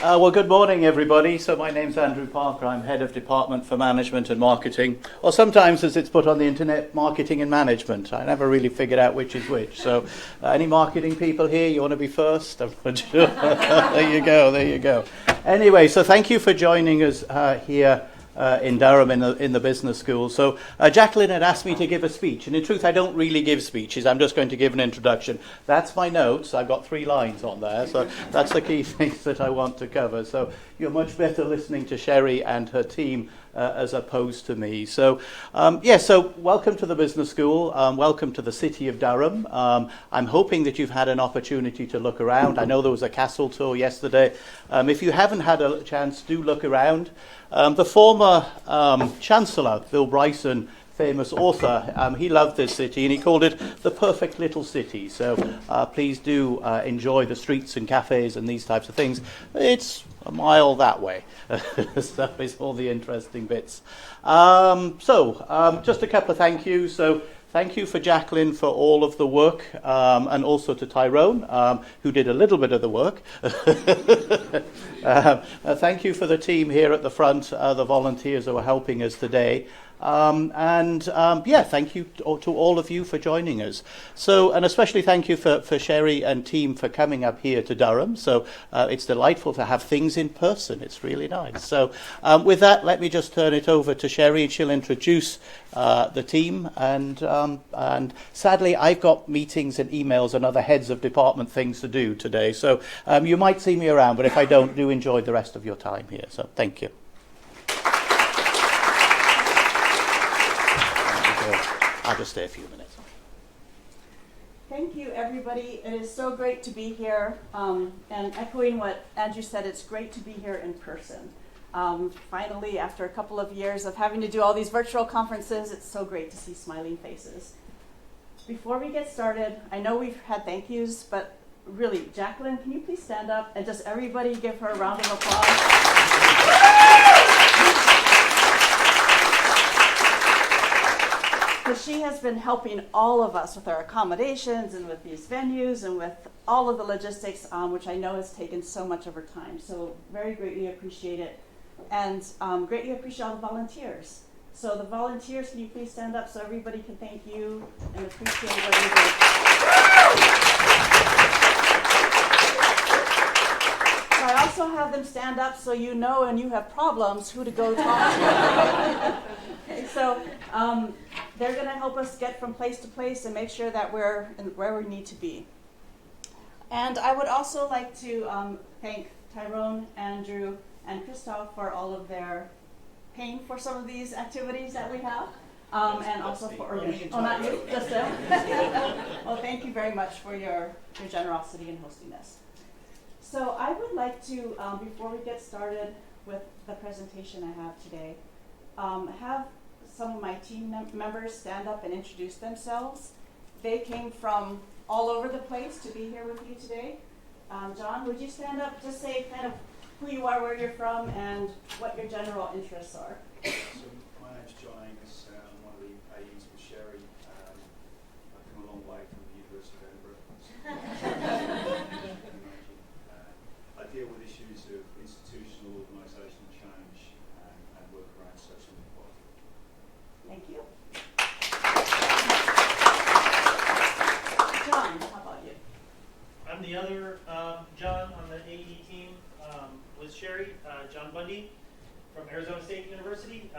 Well, good morning, everybody. So my name's Andrew Parker. I'm Head of Department for Management and Marketing, or sometimes, as it's put on the internet, Marketing and Management. I never really figured out which is which. So any marketing people here, you want to be first? I'm not sure. There you go. Anyway, so thank you for joining us here in Durham in the business school. So Jacqueline had asked me to give a speech, and in truth I don't really give speeches. I'm just going to give an introduction. That's my notes. I've got 3 lines on there, so that's the key things that I want to cover. So you're much better listening to Sherry and her team as opposed to me. So so welcome to the business school. Welcome to the city of Durham. I'm hoping that you've had an opportunity to look around. I know there was a castle tour yesterday. If you haven't had a chance, do look around. The former Chancellor, Bill Bryson, famous author, he loved this city and he called it the perfect little city. So please do enjoy the streets and cafes and these types of things. It's a mile that way. So it's all the interesting bits. Just a couple of thank yous. So thank you for Jacqueline for all of the work, and also to Tyrone, who did a little bit of the work. Thank you for the team here at the front, the volunteers who are helping us today. Thank you to all of you for joining us. So, and especially thank you for Sherry and team for coming up here to Durham. So it's delightful to have things in person. It's really nice. So with that, let me just turn it over to Sherry. She'll introduce the team. And sadly, I've got meetings and emails and other heads of department things to do today. So you might see me around, but if I don't, do enjoy the rest of your time here. So thank you. I'll just stay a few minutes. Thank you, everybody. It is so great to be here. And echoing what Andrew said, it's great to be here in person. Finally, after a couple of years of having to do all these virtual conferences, it's so great to see smiling faces. Before we get started, I know we've had thank yous, but really, Jacqueline, can you please stand up and just everybody give her a round of applause? Because she has been helping all of us with our accommodations and with these venues and with all of the logistics, which I know has taken so much of her time. So very greatly appreciate it. And greatly appreciate all the volunteers. So the volunteers, can you please stand up so everybody can thank you and appreciate what you do. So I also have them stand up so you know and you have problems who to go talk to. Okay, so they're going to help us get from place to place and make sure that we're where we need to be. And I would also like to thank Tyrone, Andrew, and Christoph for all of their paying for some of these activities that we have. And also for not you, just them. Well, thank you very much for your generosity in hosting this. So I would like to, before we get started with the presentation I have today, have some of my team members stand up and introduce themselves. They came from all over the place to be here with you today. John, would you stand up, just say kind of who you are, where you're from, and what your general interests are. So my name's John Angus. I'm one of the AEs with Sherry. I've come a long way from the University of Edinburgh. I deal with issues of institutional, organisational change and work around social inequality. Thank you. John, how about you? I'm the other John on the AE team with Sherry, John Bundy from Arizona State University.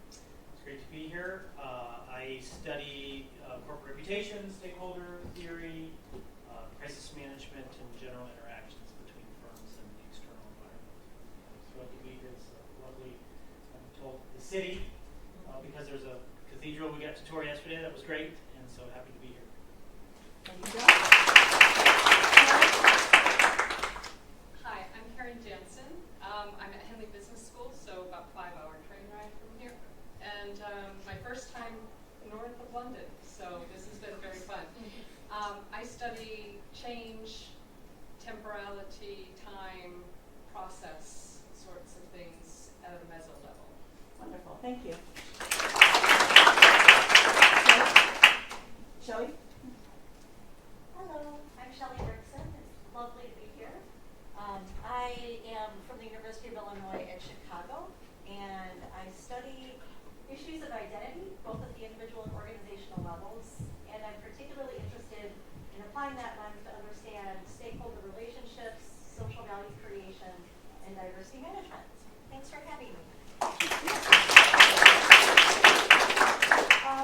It's great to be here. I study corporate reputation, stakeholder theory, crisis management, and general interactions between firms and the external environment. Throughout the week, it's lovely, I'm told, the city, because there's a cathedral we got to tour yesterday that was great, and so happy to be here. Thank you, John. Hi, I'm Jensen. I'm at Henley Business School, so about 5-hour train ride from here. And my first time north of London, so this has been very fun. I study change, temporality, time, process, sorts of things at a meso level. Wonderful, thank you. Shelley? Hello, I'm Shelley Rickson. It's lovely to be here. I am applying that lens to understand stakeholder relationships, social value creation, and diversity management. Thanks for having me.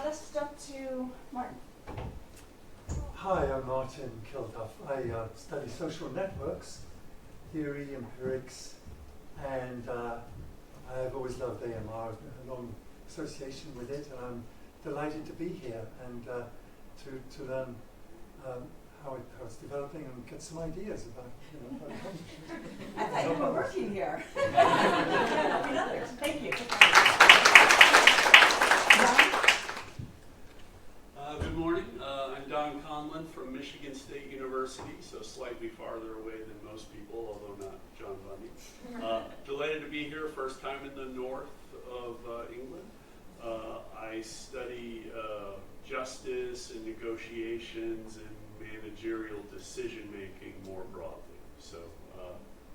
Let's jump to Martin. Hi, I'm Martin Kilduff. I study social networks, theory, empirics, and I've always loved AMR, a long association with it, and I'm delighted to be here and to learn how it's developing and get some ideas about how it comes. I thought you were working here. Thank you. Good morning. I'm Don Conlon from Michigan State University, so slightly farther away than most people, although not John Bundy. Delighted to be here, first time in the north of England. I study justice and negotiations and managerial decision-making more broadly. So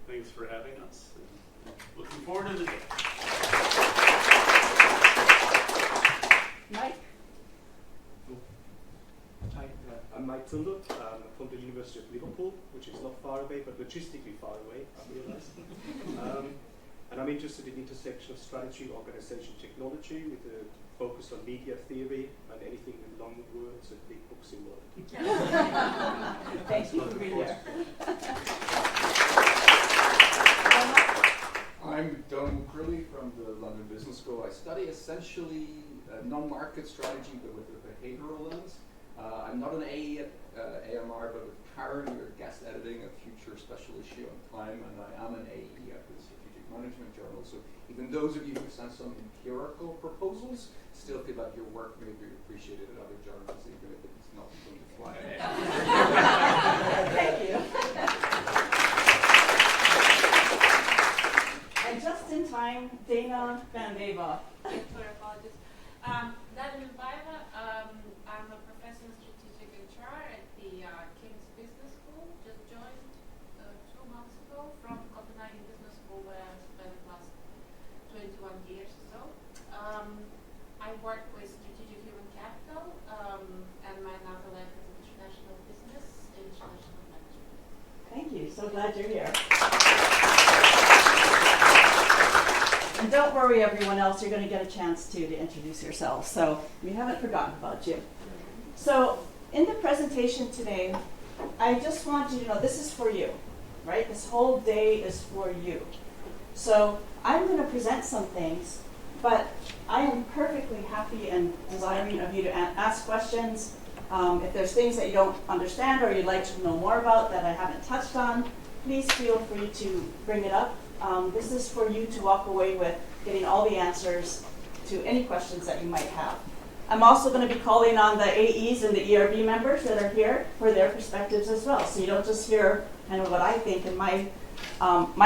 thanks for having us, and looking forward to the day. Mike? Hi, I'm Mike Tundle. I'm from the University of Liverpool, which is not far away, but logistically far away, I realize. And I'm interested in the intersection of strategy, organization, technology, with a focus on media theory and anything with long words and big books involved. Thank you for being here. I'm Don Crilly from the London Business School. I study essentially non-market strategy, but with a behavioral lens. I'm not an A at AMR, but with Karen, we're guest editing a future special issue on time, and I am an AE at the Strategic Management Journal. So even those of you who sent some empirical proposals still feel like your work may be appreciated at other journals, even if it's not going to fly ahead. Thank you. And just in time, Dana Van Deva. Sorry, apologies. Daniel Baiva, I'm a professor in strategic HR at the King's Business School. Just joined 2 months ago from Copenhagen Business School, where I spent the last 21 years or so. I work with strategic human capital, and my another life is international business and international management. Thank you. So glad you're here. And don't worry, everyone else, you're going to get a chance to introduce yourselves. So we haven't forgotten about you. So in the presentation today, I just want you to know this is for you, right? This whole day is for you. So I'm going to present some things, but I am perfectly happy and desiring of you to ask questions. If there's things that you don't understand or you'd like to know more about that I haven't touched on, please feel free to bring it up. This is for you to walk away with getting all the answers to any questions that you might have. I'm also going to be calling on the AEs and the ERB members that are here for their perspectives as well. So you don't just hear kind of what I think and my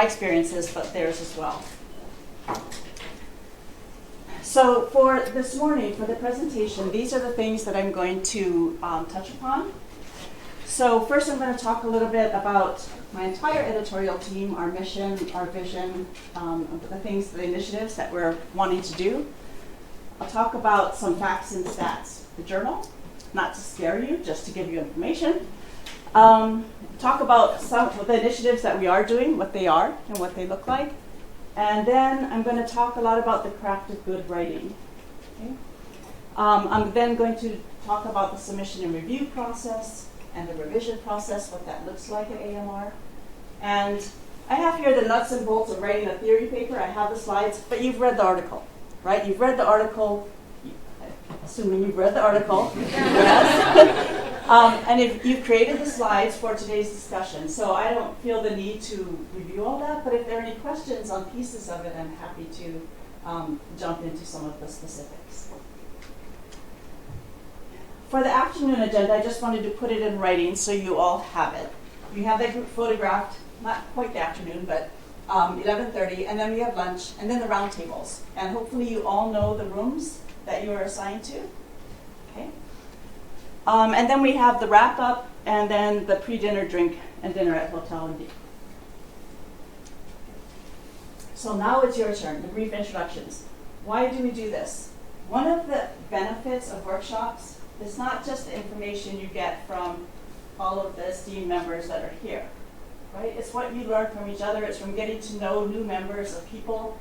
experiences, but theirs as well. So for this morning, for the presentation, these are the things that I'm going to touch upon. So first I'm going to talk a little bit about my entire editorial team, our mission, our vision, the things, the initiatives that we're wanting to do. I'll talk about some facts and stats. The journal, not to scare you, just to give you information. Talk about some of the initiatives that we are doing, what they are and what they look like. And then I'm going to talk a lot about the craft of good writing. Okay? I'm then going to talk about the submission and review process and the revision process, what that looks like at AMR. And I have here the nuts and bolts of writing a theory paper. I have the slides, but you've read the article, right? You've read the article, assuming you've read the article. Yes. And if you've created the slides for today's discussion, so I don't feel the need to review all that, but if there are any questions on pieces of it, I'm happy to jump into some of the specifics. For the afternoon agenda, I just wanted to put it in writing so you all have it. You have that group photographed, not quite the afternoon, but 11:30, and then we have lunch, and then the roundtables. And hopefully you all know the rooms that you are assigned to. Okay. And then we have the wrap-up, and then the pre-dinner drink and dinner at Hotel MD. So now it's your turn, the brief introductions. Why do we do this? One of the benefits of workshops is not just the information you get from all of the esteemed members that are here, right? It's what you learn from each other. It's from getting to know new members of people,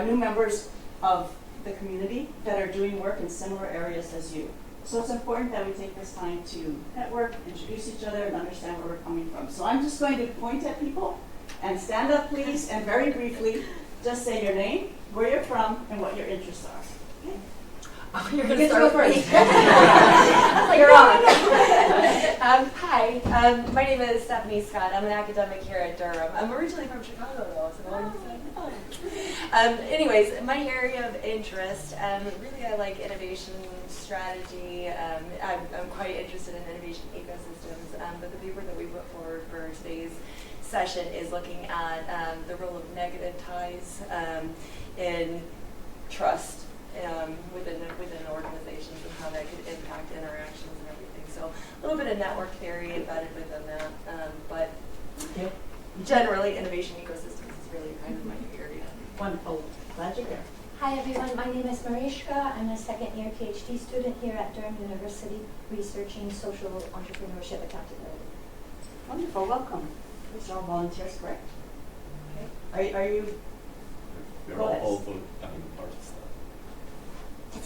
new members of the community that are doing work in similar areas as you. So it's important that we take this time to network, introduce each other, and understand where we're coming from. So I'm just going to point at people and stand up, please, and very briefly, just say your name, where you're from, and what your interests are. Okay? Oh, you're You going to get to start go with first. me. You're on. Hi, my name is Stephanie Scott. I'm an academic here at Durham. I'm originally from Chicago, though, so anyways, my area of interest, really I like innovation strategy. I'm quite interested in innovation ecosystems, but the paper that we put forward for today's session is looking at the role of negative ties in trust within organizations and how that could impact interactions and everything. So a little bit of network theory embedded within that, but generally innovation ecosystems is really kind of my area. Wonderful. Glad you're here. Hi everyone, my name is Mariska. I'm a second-year PhD student here at Durham University, researching social entrepreneurship accountability. Wonderful. Welcome. These are all volunteers, correct? Okay. Are you? We're Go ahead. all volunteering artists.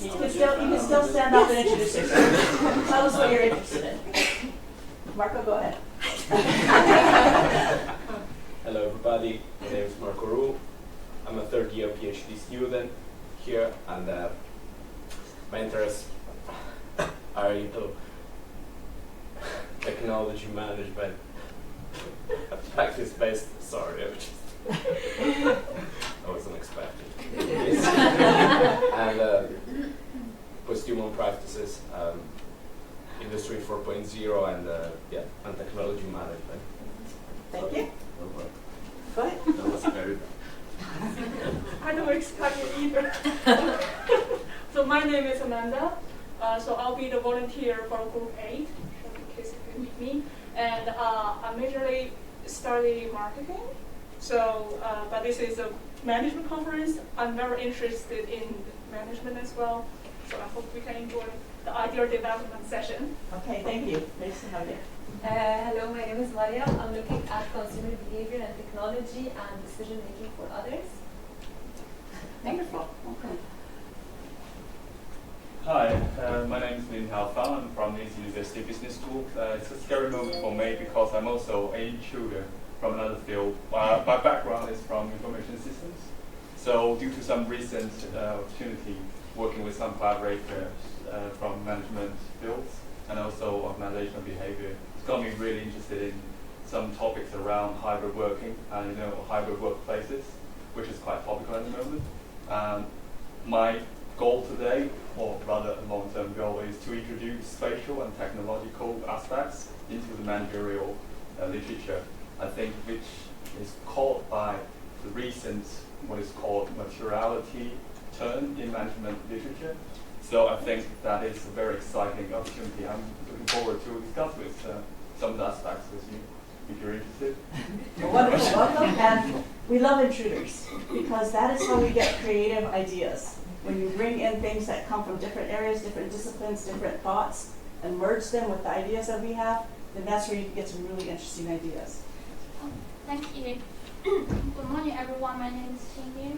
You can still stand up and introduce yourself. Tell us what you're interested in. Marco, go ahead. Hello everybody, my name is Marco Ru. I'm a third-year PhD student here, and my interests are into technology management, practice-based. Sorry, I was unexpected. And post-human practices, Industry 4.0, and and technology management. Thank you. Go ahead. That was very bad. I don't expect it either. So my name is Amanda. So I'll be the volunteer for Group 8, in case you can meet me. And I majorly study marketing. So, but this is a management conference. I'm very interested in management as well. So I hope we can enjoy the idea development session. Okay, thank you. Nice to have you. Hello, my name is Maria. I'm looking at consumer behavior and technology and decision making for others. Wonderful. Okay. Hi, my name is Lin Hao Fang. I'm from Linguistics University Business School. It's a scary moment for me because I'm also an intruder from another field. My background is from information systems. So due to some recent opportunity working with some collaborators from management fields and also organizational behavior, it's got me really interested in some topics around hybrid working and hybrid workplaces, which is quite topical at the moment. My goal today, or rather a long-term goal, is to introduce spatial and technological aspects into the managerial literature, I think, which is caught by the recent, what is called materiality turn in management literature. So I think that is a very exciting opportunity. I'm looking forward to discuss with some of the aspects with you, if you're interested. Wonderful, welcome. And we love intruders because that is how we get creative ideas. When you bring in things that come from different areas, different disciplines, different thoughts, and merge them with the ideas that we have, then that's where you get some really interesting ideas. Thank you. Good morning, everyone. My name is Qingyu,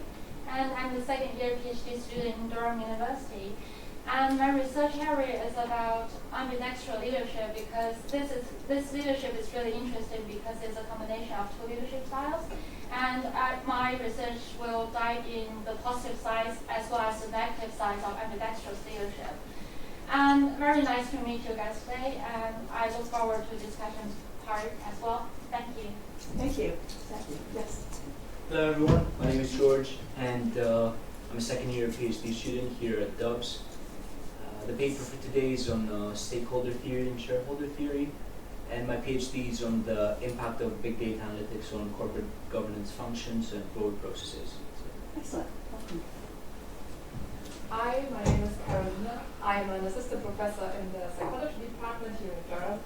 and I'm the second-year PhD student in Durham University. And my research area is about ambidextrous leadership because this leadership is really interesting because it's a combination of two leadership styles. And my research will dive in the positive sides as well as the negative sides of ambidextrous leadership. And very nice to meet you guys today, and I look forward to discussion part as well. Thank you. Thank you. Thank you. Yes. Hello everyone, my name is George, and I'm a second-year PhD student here at Dubs. The paper for today is on stakeholder theory and shareholder theory, and my PhD is on the impact of big data analytics on corporate governance functions and board processes. Excellent. Welcome. Hi, my name is Carolina. I'm an assistant professor in the psychology department here in Durham,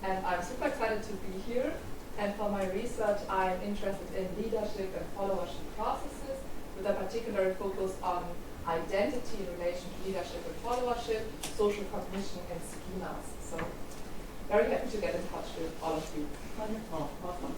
and I'm super excited to be here. And for my research, I'm interested in leadership and followership processes, with a particular focus on identity in relation to leadership and followership, social cognition, and schemas. So very happy to get in touch with all of you. Wonderful. Welcome.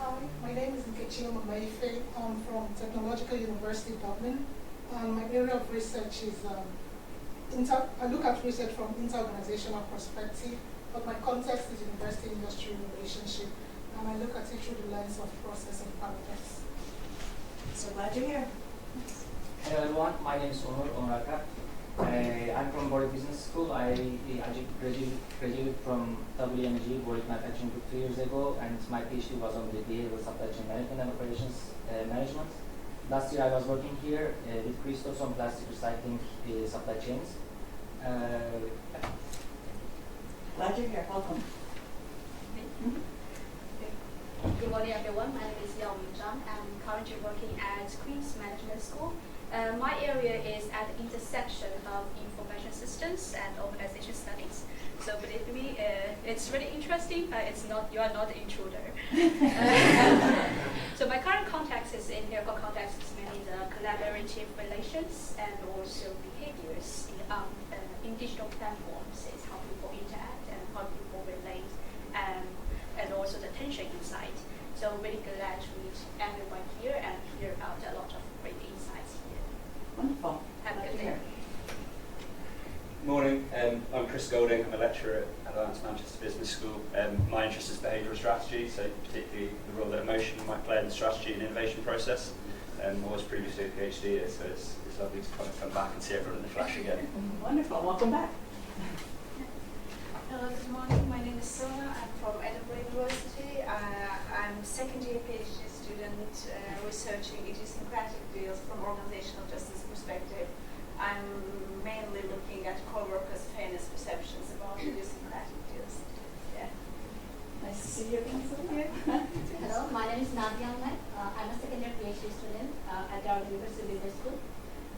Hi, my name is Nkechi Omamaife. I'm from Technological University Dublin. My area of research is I look at research from inter-organizational perspective, but my context is university-industry relationship, and I look at it through the lens of process and paradox. So glad you're here. Hello everyone, my name is Amr Origin. I'm from Durham Business School. I graduated from WMG, World Manufacturing Group 2 years ago, and my PhD was on the behavioral supply chain management and operations management. Last year I was working here with Christos on plastic recycling supply chains. Glad you're here. Welcome. Good morning, everyone. My name is Yao Minzhang. I'm currently working at Queen's Management School. My area is at the intersection of information systems and organization studies. So believe me, it's really interesting. You are not the intruder. So my current context is in here. Context is mainly the collaborative relations and also behaviors in digital platforms. It's how people interact and how people relate, and also the tension inside. So really glad to meet everyone here and hear about a lot of great insights here. Wonderful. Have a good day. Morning, I'm Chris Golding. I'm a lecturer at Alliance Manchester Business School. My interest is behavioural strategy, so particularly the role that emotion might play in the strategy and innovation process. I was previously a PhD here, so it's lovely to kind of come back and see everyone in the flash again. Wonderful. Welcome back. Hello, good morning. My name is Sona. I'm from Edinburgh University. I'm second-year PhD student researching idiosyncratic deals from organizational justice perspective. I'm mainly looking at co-workers' fairness perceptions about idiosyncratic deals. Yeah. Nice to see you again, Sophia. Hello, my name is Nadia Ahmed. I'm a second-year PhD student at Durham University Business School.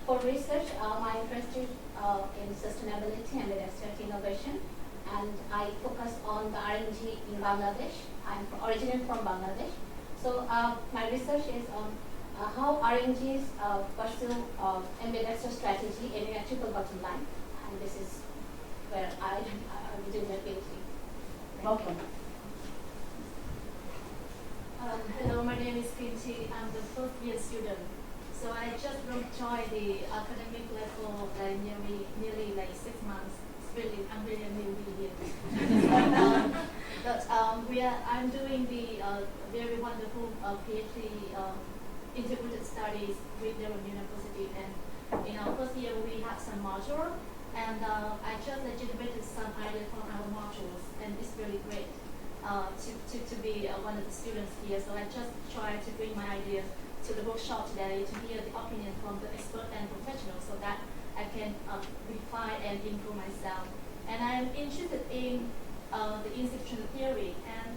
For research, my interest is in sustainability and industrial innovation, and I focus on the R&D in Bangladesh. I'm originally from Bangladesh. So my research is on how R&Ds pursue embedded strategy in a triple bottom line, and this is where I am doing my PhD. Welcome. Hello, my name is Kinti. I'm the fourth year student. So I just joined the academic level nearly like 6 months. I'm really here. But I'm doing the very wonderful PhD integrated studies with Durham University, and in our first year we had some module, and I just generated some ideas from our modules, and it's really great to be one of the students here. So I just try to bring my ideas to the workshop today to hear the opinion from the expert and professionals, so that I can refine and improve myself. And I'm interested in the institutional theory and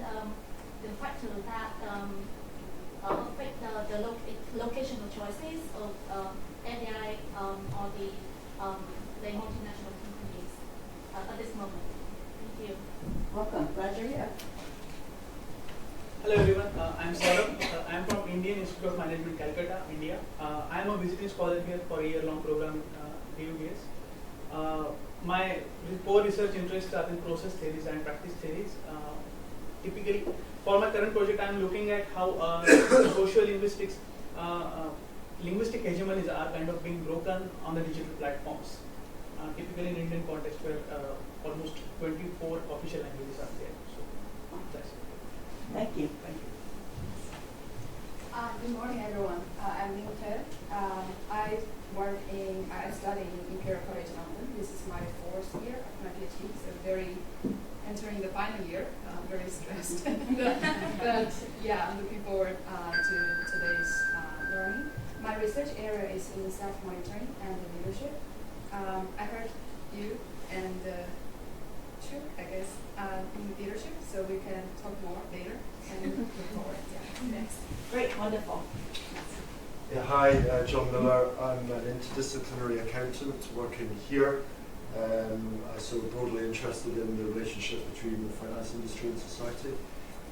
the factor that affect the locational choices of ADI or the multinational companies at this moment. Thank you. Welcome. Glad you're here. Hello everyone, I'm Saurabh. I'm from Indian Institute of Management, Calcutta, India. I'm a visiting scholar here for a year-long program DUBS. My core research interests are in process theories and practice theories. Typically, for my current project, I'm looking at how social linguistics, linguistic hegemonies are kind of being broken on the digital platforms. Typically in Indian context, where almost 24 official languages are there. So that's it. Thank you. Thank you. Good morning, everyone. I'm Ling Ted. I study in Imperial College London. This is my 4th year of my PhD, so entering the final year. I'm very stressed. but yeah, I'm looking forward to today's learning. My research area is in self-monitoring and leadership. I heard you and Chu, I guess, in leadership, so we can talk more later and look forward. Yeah, next. Great, wonderful. Yeah, hi, John Miller. I'm an interdisciplinary accountant working here. So broadly interested in the relationship between the finance industry and society.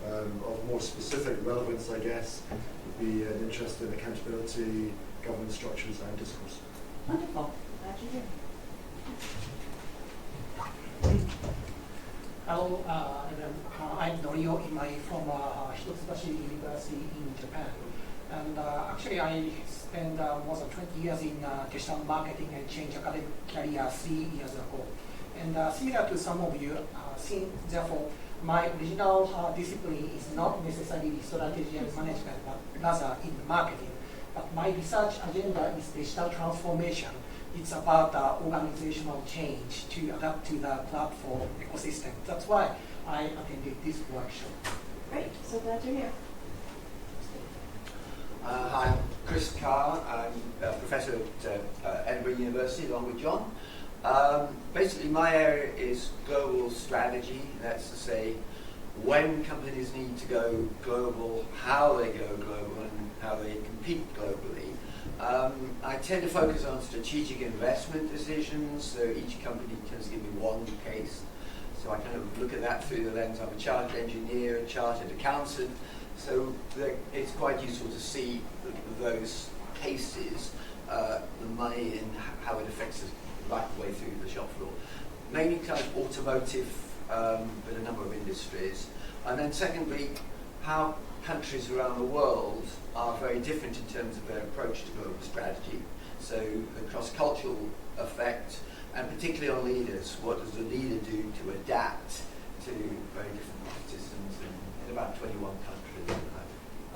Of more specific relevance, I guess, would be an interest in accountability, governance structures, and discourse. Wonderful. Glad you're here. Hello, I'm Norio Imai from Hitotsubashi University in Japan. And actually, I spent more than 20 years in digital marketing and changed academic career 3 years ago. And similar to some of you, therefore, my original discipline is not necessarily strategy and management, but rather in marketing. But my research agenda is digital transformation. It's about organizational change to adapt to the platform ecosystem. That's why I attended this workshop. Great, so glad you're here. Hi, I'm Chris Carr. I'm a professor at Edinburgh University along with John. Basically, my area is global strategy. That's to say, when companies need to go global, how they go global, and how they compete globally. I tend to focus on strategic investment decisions, so each company tends to give me one case. So I kind of look at that through the lens. I'm a chartered engineer, a chartered accountant, so it's quite useful to see those cases, the money and how it affects us right the way through the shop floor. Mainly kind of automotive, but a number of industries. And then secondly, how countries around the world are very different in terms of their approach to global strategy. So the cross-cultural effect, and particularly on leaders, what does the leader do to adapt to very different market systems in about 21 countries that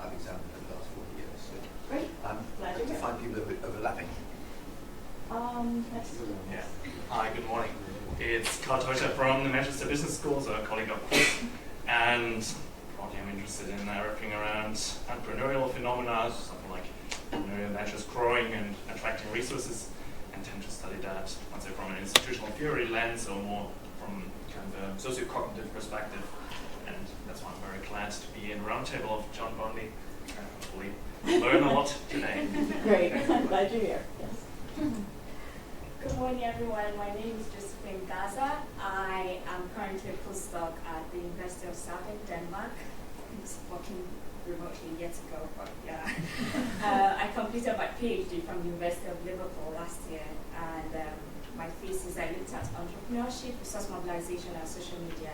I've examined over the last 40 years. So great. Glad to find people overlapping. Next. Yeah. Hi, good morning. It's Karl Teuscher from the Manchester Business School, so a colleague of Chris, and I'm interested in wrapping around entrepreneurial phenomena, something like entrepreneurial ventures growing and attracting resources, and tend to study that, once from an institutional theory lens or more from kind of a socio-cognitive perspective. And that's why I'm very glad to be in the roundtable of John Bondi and hopefully learn a lot today. Great, glad you're here. Yes. Good morning, everyone. My name is Josephine Gaza. I am currently a postdoc at the University of Southern Denmark. I was working remotely years ago, but yeah. I completed my PhD from the University of Liverpool last year, and my thesis, I looked at entrepreneurship, resource mobilization, and social media.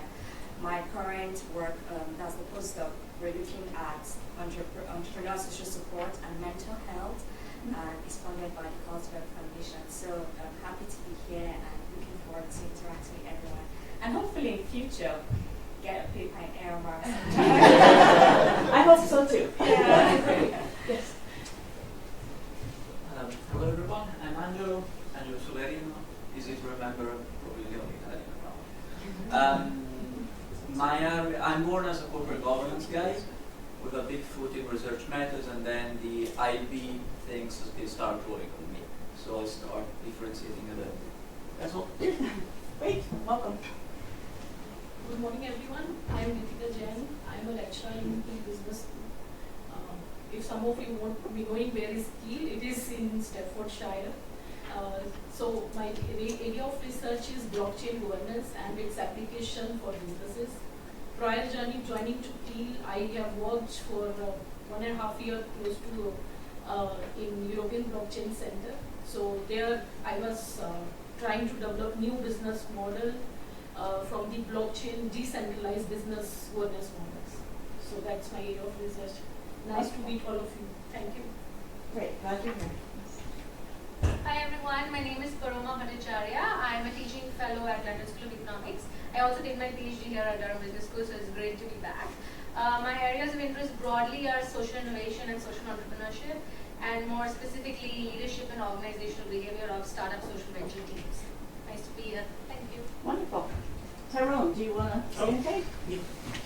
My current work, as a postdoc, we're looking at entrepreneurial social support and mental health, is funded by the Carlsberg Foundation. So I'm happy to be here and looking forward to interacting with everyone. And hopefully in future, get a paper in AMR. I hope so too. Yeah. Great. Yes. Hello everyone, I'm Angelo Solerino, easy to remember, probably the only Italian around. I'm born as a corporate governance guy with a big foot in research methods, and then the IB things start growing on me. So I start differentiating a little bit. That's all. Great, welcome. Good morning, everyone. I am Nitika Jain. I am a lecturer in business school. If some of you want to be knowing where is Kiel, it is in Staffordshire. So my area of research is blockchain governance and its application for businesses. Prior joining to Kiel, I have worked for 1.5 years close to in European Blockchain Center. So there I was trying to develop new business model from the blockchain decentralized business governance models. So that's my area of research. Nice to meet all of you. Thank you. Great, glad you're here. Hi everyone, my name is Paroma Bhattacharya. I am a teaching fellow at London School of Economics. I also did my PhD here at Durham Business School, so it's great to be back. My areas of interest broadly are social innovation and social entrepreneurship, and more specifically leadership and organizational behavior of startup social venture teams. Nice to be here. Thank you. Wonderful. Tyrone, do you want to say anything? Yeah.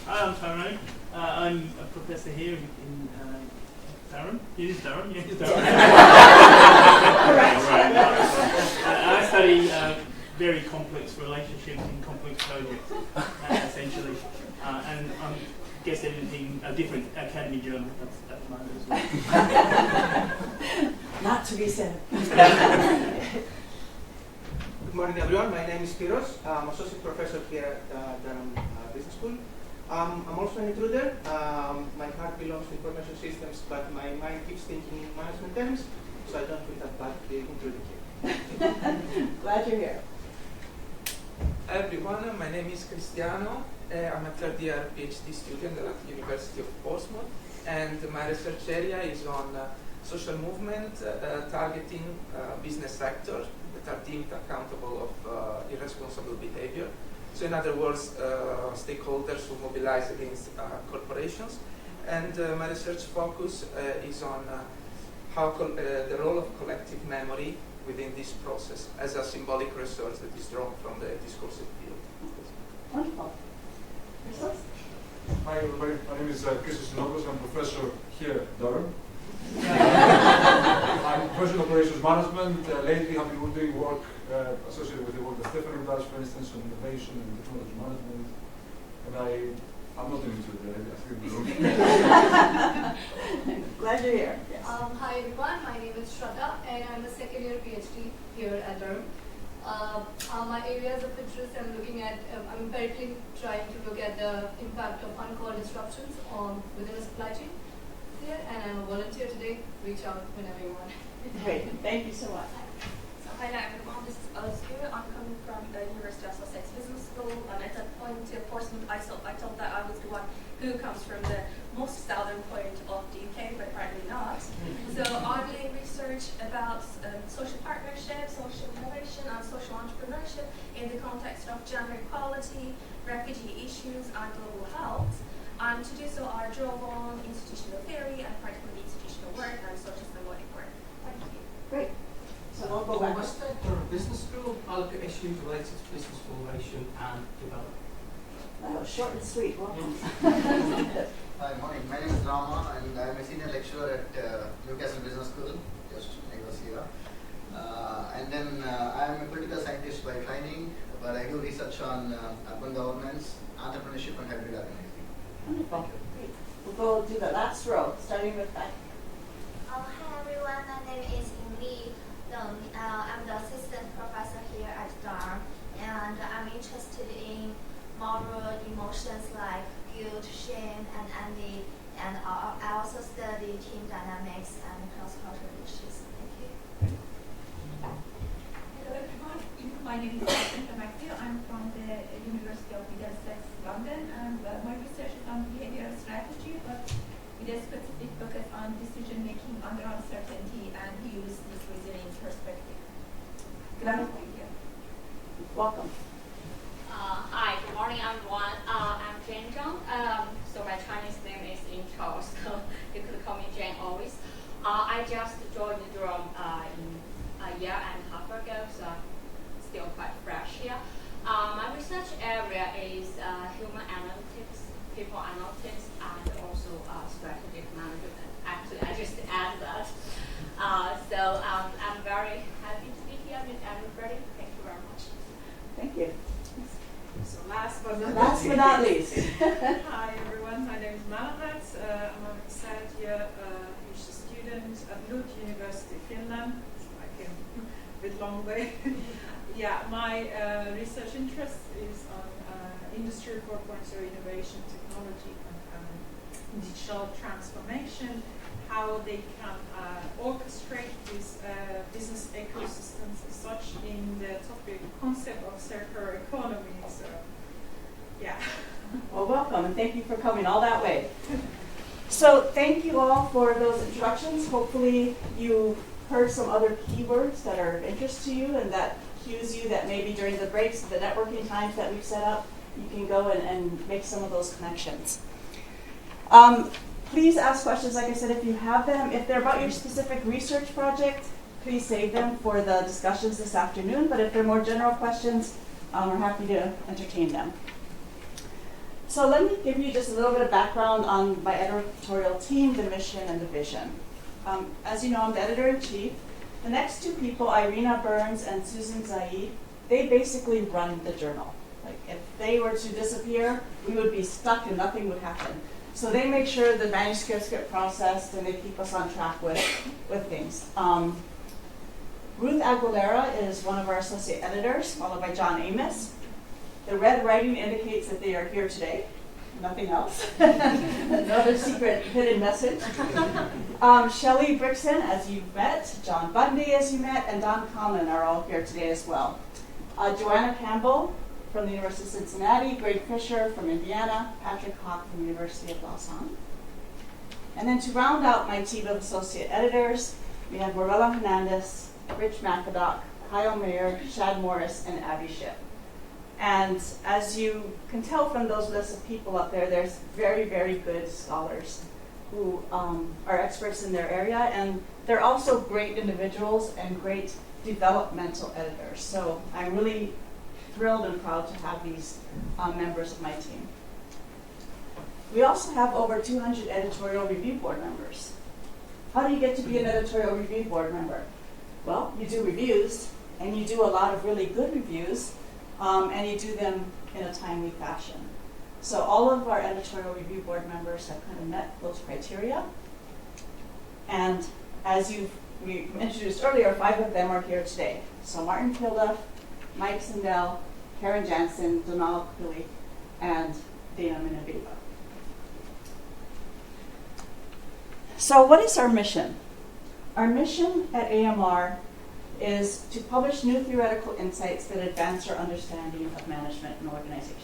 Hi, I'm Tyrone. I'm a professor here in Durham. It is Durham, yeah, it's Durham. I study very complex relationships in complex projects, essentially. And I'm guest editing a different academy journal at the moment as well. Not to be said. Good morning, everyone. My name is Piros. I'm associate professor here at Durham Business School. I'm also an intruder. My heart belongs to information systems, but my mind keeps thinking in management terms, so I don't feel that bad intruding here. Glad you're here. Hi everyone, my name is Cristiano. I'm a third year PhD student at the University of Portsmouth, and my research area is on social movement targeting business sector that are deemed accountable of irresponsible behavior. So in other words, stakeholders who mobilize against corporations. And my research focus is on how the role of collective memory within this process as a symbolic resource that is drawn from the discursive field. Wonderful. Hi everybody, my name is Christos Sinopoulos. I'm a professor here at Durham. I'm a professor in operations management. Lately I've been doing work associated with the work that Stephanie does, for instance, on innovation and technology management. And I'm not into it. Glad you're here. Yes. Hi everyone, my name is Shraddha and I'm a second year PhD here at Durham. My areas of interest, I'm empirically trying to look at the impact of uncalled disruptions within the supply chain here, and I'm a volunteer today. Reach out whenever you want. Great, thank you so much. So hi everyone, this is Özgür. I'm coming from the University of Sussex Business School, and at that point in Portsmouth, I thought that I was the one who comes from the most southern point of the UK, but apparently not. So I'm doing research about social partnership, social innovation, and social entrepreneurship in the context of gender equality, refugee issues, and global health. And to do so, I draw on institutional theory and particularly institutional work and social symbolic work. Thank you. Great. So we'll go back. At Durham Business School, I look at issues related to business formation and development. That was short and sweet. Welcome. Hi, morning. My name is Rama, and I'm a senior lecturer at Newcastle Business School. Just I was here. And then I'm a political scientist by training, but I do research on urban governance, entrepreneurship, and hybrid organizing. Wonderful. Great. We'll go do the last row, starting with Beck. Hi everyone, my name is Ying I'm the assistant professor here at Durham, and I'm interested in moral emotions like guilt, shame, and envy, and I also study team dynamics and cross-cultural issues. Thank you. Hello everyone, my name is Jensen. I'm from the University of Middlesex, London, and my research is on behavioral strategy, but with a specific focus on decision making under uncertainty and use this reasoning perspective. Thank you. Welcome. Hi, good morning everyone. I'm Jane Zhang. So my Chinese name is Ying Chao, so you could call me Jane always. I just joined Durham in a year and a half ago, so still quite fresh here. My research area is human analytics, people analytics, and also strategic management. Actually, I just add that. So I'm very happy to be here with everybody. Thank you very much. Thank you. So last but not least. Hi everyone, my name is Malahat. I'm a third year PhD student at Lund University, Finland. So I came a bit long way. Yeah, my research interest is on Industry 4.0 innovation, technology, and digital transformation, how they can orchestrate these business ecosystems as such in the topic concept of circular economy. So, yeah. Well, welcome, and thank you for coming all that way. So thank you all for those introductions. Hopefully you heard some other keywords that are of interest to you and that cues you that maybe during the breaks, the networking times that we've set up, you can go and make some of those connections. Please ask questions, like I said, if you have them. If they're about your specific research project, please save them for the discussions this afternoon. But if they're more general questions, we're happy to entertain them. So let me give you just a little bit of background on my editorial team, the mission, and the vision. As you know, I'm the editor-in-chief. The next two people, Irina Burns and Susan Zaid, they basically run the journal. Like if they were to disappear, we would be stuck and nothing would happen. So they make sure the manuscripts get processed and they keep us on track with things. Ruth Aguilera is one of our associate editors, followed by John Amos. The red writing indicates that they are here today. nothing else. Another secret hidden message. Shelley Brixton, as you've met, John Bundy, as you met, and Don Conlon are all here today as well. Joanna Campbell from the University of Cincinnati, Greg Fisher from Indiana, Patrick Hawk from the University of Lausanne. And then to round out my team of associate editors, we have Morella Hernandez, Rich McAdock, Kyle Mayer, Shad Morris, and Abby Shipp. And as you can tell from those lists of people up there, there's very, very good scholars who are experts in their area, and they're also great individuals and great developmental editors. So I'm really thrilled and proud to have these members of my team. We also have over 200 editorial review board members. How do you get to be an editorial review board member? Well, you do reviews, and you do a lot of really good reviews, and you do them in a timely fashion. So all of our editorial review board members have kind of met those criteria. And as we introduced earlier, 5 of them are here today. So Martin Kilduff, Mike Sindel, Karen Jensen, Donald Quilly, and Dana Minabeva. So what is our mission? Our mission at AMR is to publish new theoretical insights that advance our understanding of management and organizations.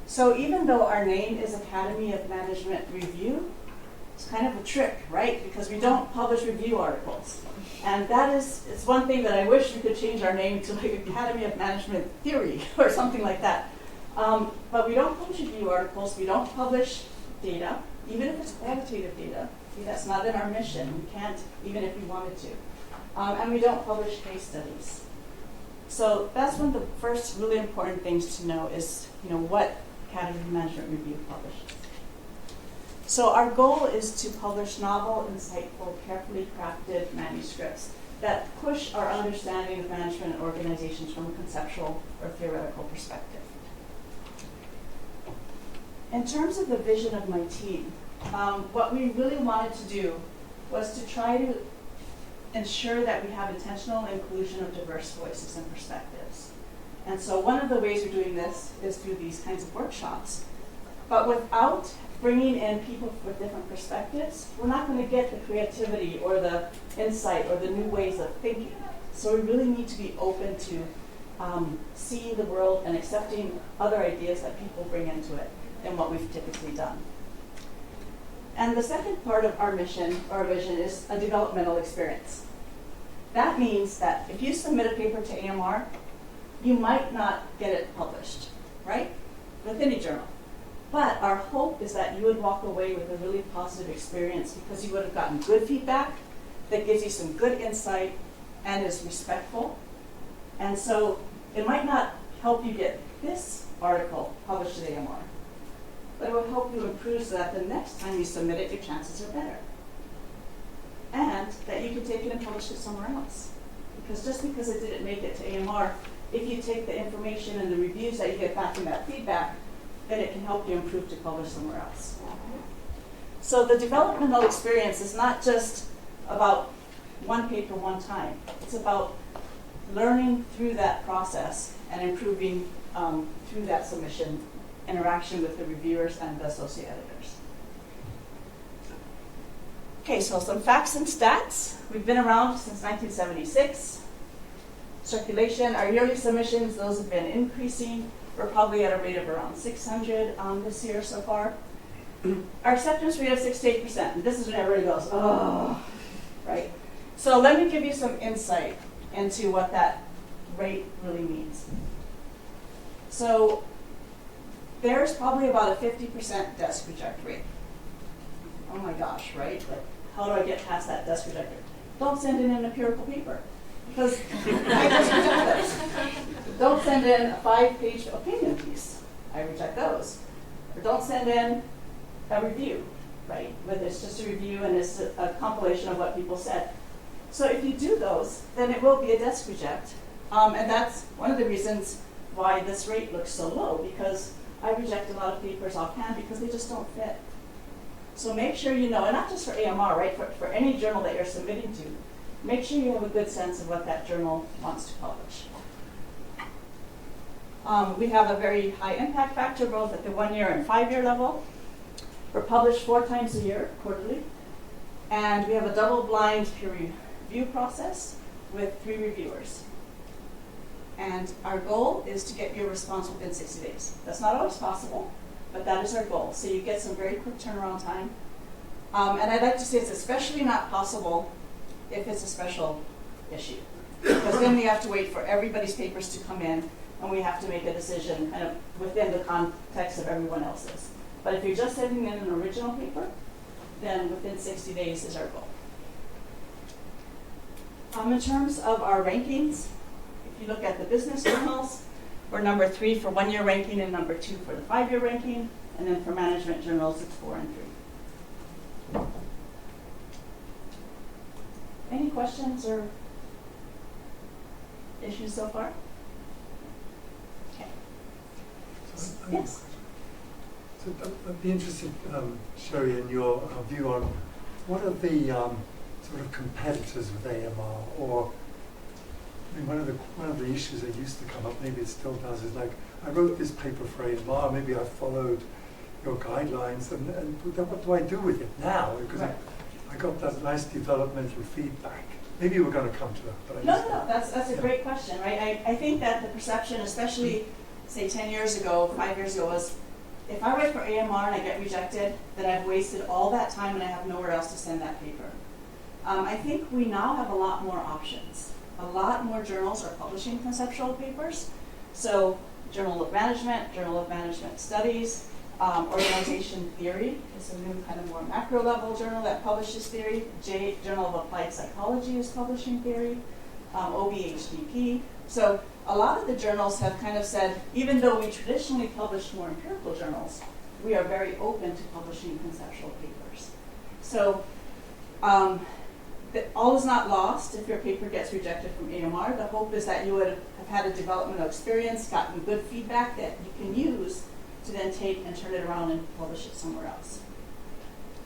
So even though our name is Academy of Management Review, it's kind of a trick, right? Because we don't publish review articles. And it's one thing that I wish we could change our name to like Academy of Management Theory or something like that. But we don't publish review articles, we don't publish data, even if it's qualitative data. That's not in our mission. We can't, even if we wanted to. And we don't publish case studies. So that's one of the first really important things to know is, what Academy of Management Review publishes. So our goal is to publish novel, insightful, carefully crafted manuscripts that push our understanding of management and organizations from a conceptual or theoretical perspective. In terms of the vision of my team, what we really wanted to do was to try to ensure that we have intentional inclusion of diverse voices and perspectives. And so one of the ways we're doing this is through these kinds of workshops. But without bringing in people with different perspectives, we're not going to get the creativity or the insight or the new ways of thinking. So we really need to be open to seeing the world and accepting other ideas that people bring into it than what we've typically done. And the second part of our mission, or vision, is a developmental experience. That means that if you submit a paper to AMR, you might not get it published, right? With any journal. But our hope is that you would walk away with a really positive experience because you would have gotten good feedback that gives you some good insight and is respectful. And so it might not help you get this article published to the AMR, but it will help you improve so that the next time you submit it, your chances are better. And that you can take it and publish it somewhere else. Because just because it didn't make it to AMR, if you take the information and the reviews that you get back from that feedback, then it can help you improve to publish somewhere else. So the developmental experience is not just about one paper one time. It's about learning through that process and improving through that submission interaction with the reviewers and the associate editors. Okay, so some facts and stats. We've been around since 1976. Circulation, our yearly submissions, those have been increasing. We're probably at a rate of around 600 this year so far. Our acceptance rate of 68%. And this is when everybody goes, oh, right? So let me give you some insight into what that rate really means. So there's probably about a 50% desk reject rate. Oh my gosh, right? Like, how do I get past that desk reject rate? Don't send in an empirical paper, because I just reject those. Don't send in a 5-page opinion piece. I reject those. Or don't send in a review, right? Whether it's just a review and it's a compilation of what people said. So if you do those, then it will be a desk reject. And that's one of the reasons why this rate looks so low, because I reject a lot of papers offhand because they just don't fit. So make sure you know, and not just for AMR, right? For any journal that you're submitting to, make sure you have a good sense of what that journal wants to publish. We have a very high impact factor both at the 1-year and 5-year level. We're published 4 times a year, quarterly. And we have a double-blind peer review process with 3 reviewers. And our goal is to get you a response within 60 days. That's not always possible, but that is our goal. So you get some very quick turnaround time. And I'd like to say it's especially not possible if it's a special issue. Because then we have to wait for everybody's papers to come in, and we have to make a decision kind of within the context of everyone else's. But if you're just sending in an original paper, then within 60 days is our goal. In terms of our rankings, if you look at the business journals, we're number 3 for 1-year ranking and number 2 for the 5-year ranking. And then for management journals, it's 4 and 3. Any questions or issues so far? Okay. Yes? So I'd be interested, Sherry, in your view on what are the sort of competitors with AMR, or I mean, one of the issues that used to come up, maybe it still does, is like, I wrote this paper for AMR, maybe I followed your guidelines, and what do I do with it now? Because I got that nice developmental feedback. Maybe we're going to come to that. But No, that's a great question, right? I think that the perception, especially, say, 10 years ago, 5 years ago, was if I write for AMR and I get rejected, then I've wasted all that time and I have nowhere else to send that paper. I think we now have a lot more options. A lot more journals are publishing conceptual papers. So Journal of Management Studies, Organization Theory is a new kind of more macro level journal that publishes theory. Journal of Applied Psychology is publishing theory. OBHDP. So a lot of the journals have kind of said, even though we traditionally publish more empirical journals, we are very open to publishing conceptual papers. So all is not lost if your paper gets rejected from AMR. The hope is that you would have had a developmental experience, gotten good feedback that you can use to then take and turn it around and publish it somewhere else.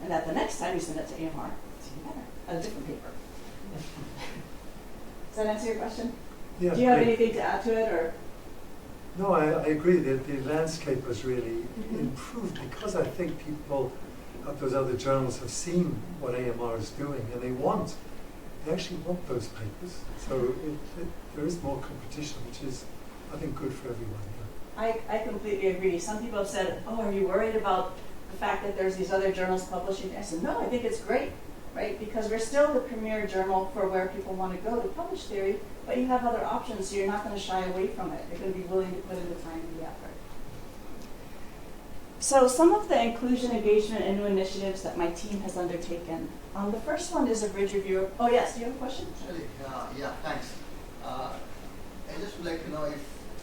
And that the next time you send it to AMR, it's even better, a different paper. Does that answer your question? Yeah, do you have anything to add to it, or? No, I agree that the landscape has really improved because I think people at those other journals have seen what AMR is doing, and they actually want those papers. So there is more competition, which is, I think, good for everyone. Yeah. I completely agree. Some people have said, oh, are you worried about the fact that there's these other journals publishing? I said, no, I think it's great, right? Because we're still the premier journal for where people want to go to publish theory, but you have other options, so you're not going to shy away from it. You're going to be willing to put in the time and the effort. So some of the inclusion, engagement, and new initiatives that my team has undertaken. The first one is a bridge review. Oh, yes, do you have a question? Yeah, thanks. I just would like to know if,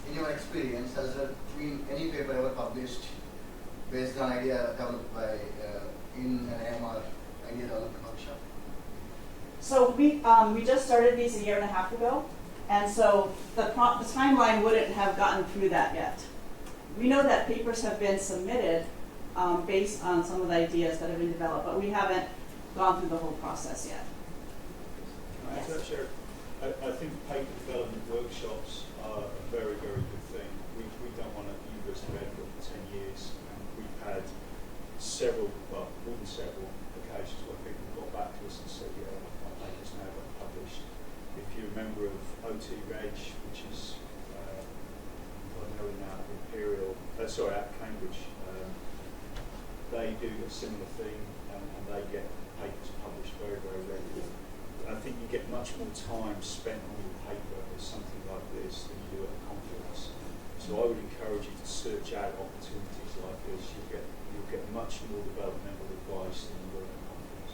in your experience, has there been any paper ever published based on idea developed by in an AMR idea development workshop? So we just started these a year and a half ago, and so the timeline wouldn't have gotten through that yet. We know that papers have been submitted based on some of the ideas that have been developed, but we haven't gone through the whole process yet. Yes. Sure. I think paper development workshops are a very, very good thing. We've done one at the University of Edinburgh for 10 years, and we've had more than several occasions where people got back to us and said, yeah, my paper's now got published. If you're a member of OT Reg, which is now at Cambridge, they do a similar thing, and they get papers published very, very regularly. I think you get much more time spent on your paper with something like this than you do at a conference. So I would encourage you to search out opportunities like this. You'll get much more developmental advice than you will at a conference.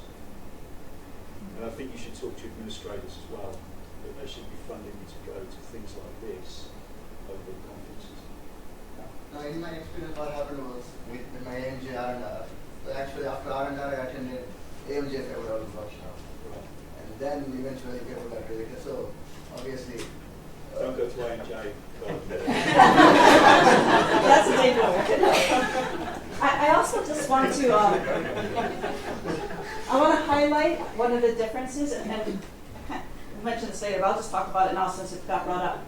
And I think you should talk to administrators as well, that they should be funding you to go to things like this over conferences. Now, in my experience, what happened was with my AMJ R&R. So actually, after R&R, I attended AMJ February workshop. And then eventually people got rejected. So obviously, don't go to AMJ. That's a takeaway. I also just want to highlight one of the differences, and I mentioned this later, but I'll just talk about it now since it got brought up.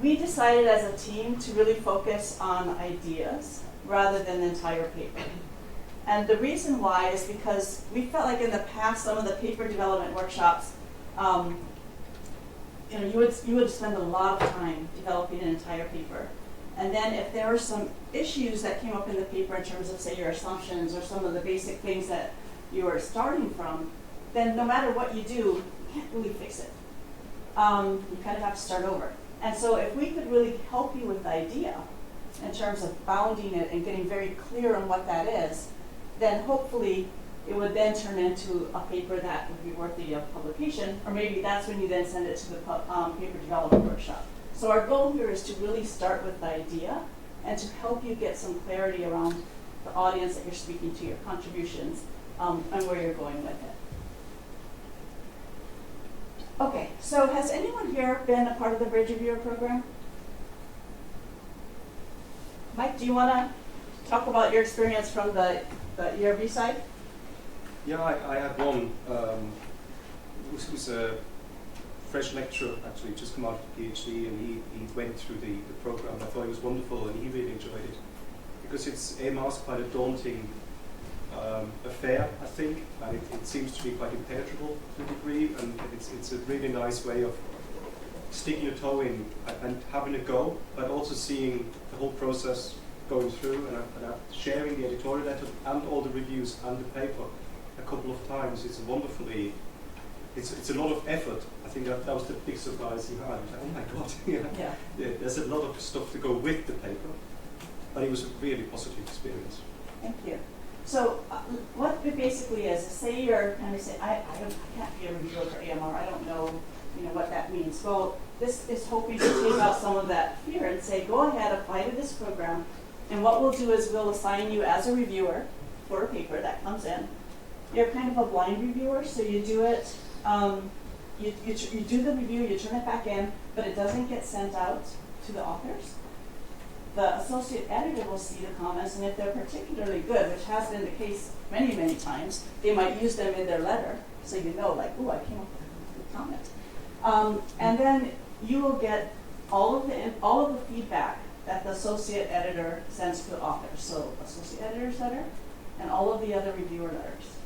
we decided as a team to really focus on ideas rather than the entire paper. And the reason why is because we felt like in the past, some of the paper development workshops, you would spend a lot of time developing an entire paper. And then if there were some issues that came up in the paper in terms of, say, your assumptions or some of the basic things that you were starting from, then no matter what you do, you can't really fix it. You kind of have to start over. And so if we could really help you with the idea in terms of bounding it and getting very clear on what that is, then hopefully it would then turn into a paper that would be worthy of publication, or maybe that's when you then send it to the paper development workshop. So our goal here is to really start with the idea and to help you get some clarity around the audience that you're speaking to, your contributions, and where you're going with it. Okay, so has anyone here been a part of the Bridge Reviewer program? Mike, do you want to talk about your experience from the ERB side? Yeah, I had one who was a fresh lecturer, actually, just come out of the PhD, and he went through the program. I thought it was wonderful, and he really enjoyed it. Because AMR is quite a daunting affair, I think, and it seems to be quite impenetrable to a degree, and it's a really nice way of sticking your toe in and having a go, but also seeing the whole process going through, and sharing the editorial letter and all the reviews and the paper a couple of times. It's wonderfully, it's a lot of effort. I think that was the big surprise he had. Like, oh my God, yeah, there's a lot of stuff to go with the paper, but it was a really positive experience. Thank you. So what it basically is, say you're kind of saying, I can't be a reviewer for AMR, I don't know, what that means. Well, this is hoping to take out some of that fear and say, go ahead, apply to this program, and what we'll do is we'll assign you as a reviewer for a paper that comes in. You're kind of a blind reviewer, so you do it, you do the review, you turn it back in, but it doesn't get sent out to the authors. The associate editor will see the comments, and if they're particularly good, which has been the case many, many times, they might use them in their letter, so you know, like, oh, I came up with a good comment. And then you will get all of the feedback that the associate editor sends to the author. So associate editor's letter and all of the other reviewer letters.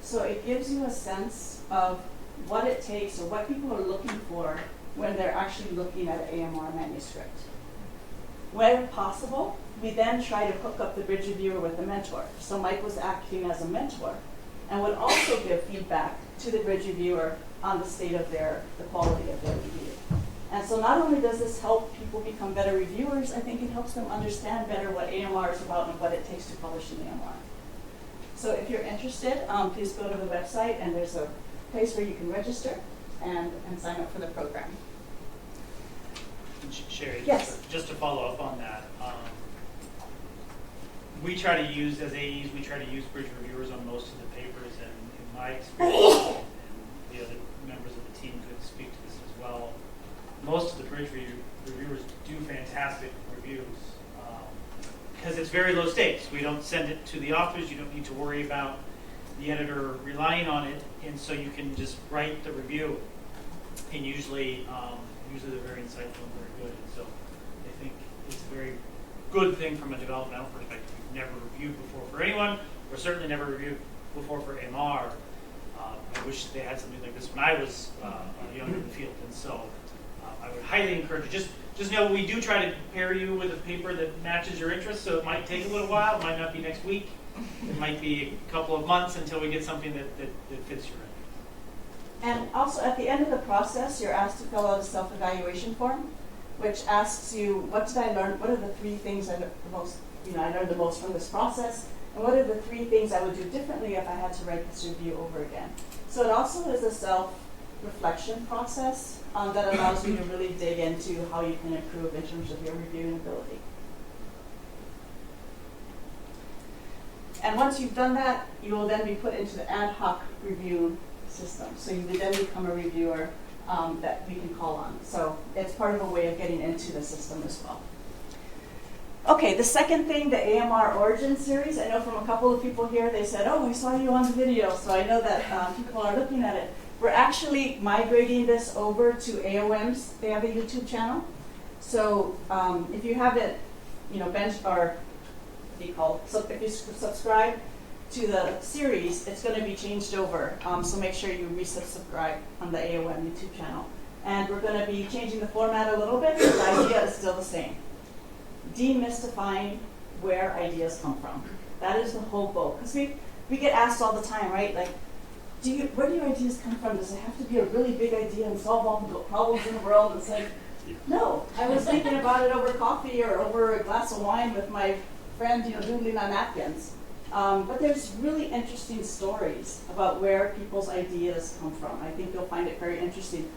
So it gives you a sense of what it takes or what people are looking for when they're actually looking at an AMR manuscript. Where possible, we then try to hook up the bridge reviewer with a mentor. So Mike was acting as a mentor and would also give feedback to the bridge reviewer on the state of the quality of their review. And so not only does this help people become better reviewers, I think it helps them understand better what AMR is about and what it takes to publish an AMR. So if you're interested, please go to the website, and there's a place where you can register and sign up for the program. Sherry, yes. Just to follow up on that, we try to use, as AEs, we try to use bridge reviewers on most of the papers, and in my experience, and the other members of the team could speak to this as well, most of the bridge reviewers do fantastic reviews because it's very low stakes. We don't send it to the authors. You don't need to worry about the editor relying on it, and so you can just write the review, and usually they're very insightful and very good. And so I think it's a very good thing from a developmental perspective. We've never reviewed before for anyone, or certainly never reviewed before for AMR. I wish they had something like this when I was young in the field, and so I would highly encourage you. Just know we do try to pair you with a paper that matches your interests, so it might take a little while. It might not be next week. It might be a couple of months until we get something that fits your interest. And also at the end of the process, you're asked to fill out a self-evaluation form, which asks you, what did I learn? What are the 3 things I learned the most from this process? And what are the 3 things I would do differently if I had to write this review over again? So it also is a self-reflection process that allows you to really dig into how you can improve in terms of your reviewing ability. And once you've done that, you will then be put into the ad hoc review system. So you would then become a reviewer that we can call on. So it's part of a way of getting into the system as well. Okay, the second thing, the Amr Origin Series. I know from a couple of people here, they said, oh, I saw you on the video, so I know that people are looking at it. We're actually migrating this over to AOM's. They have a YouTube channel. So if you haven't, bench or what do you call it? So if you subscribe to the series, it's going to be changed over. So make sure you resubscribe on the AOM YouTube channel. And we're going to be changing the format a little bit, but the idea is still the same. Demystifying where ideas come from. That is the whole goal. Because we get asked all the time, right? Like, where do your ideas come from? Does it have to be a really big idea and solve all the problems in the world? It's like, no. I was thinking about it over coffee or over a glass of wine with my friend, doodling on napkins. But there's really interesting stories about where people's ideas come from. I think you'll find it very interesting.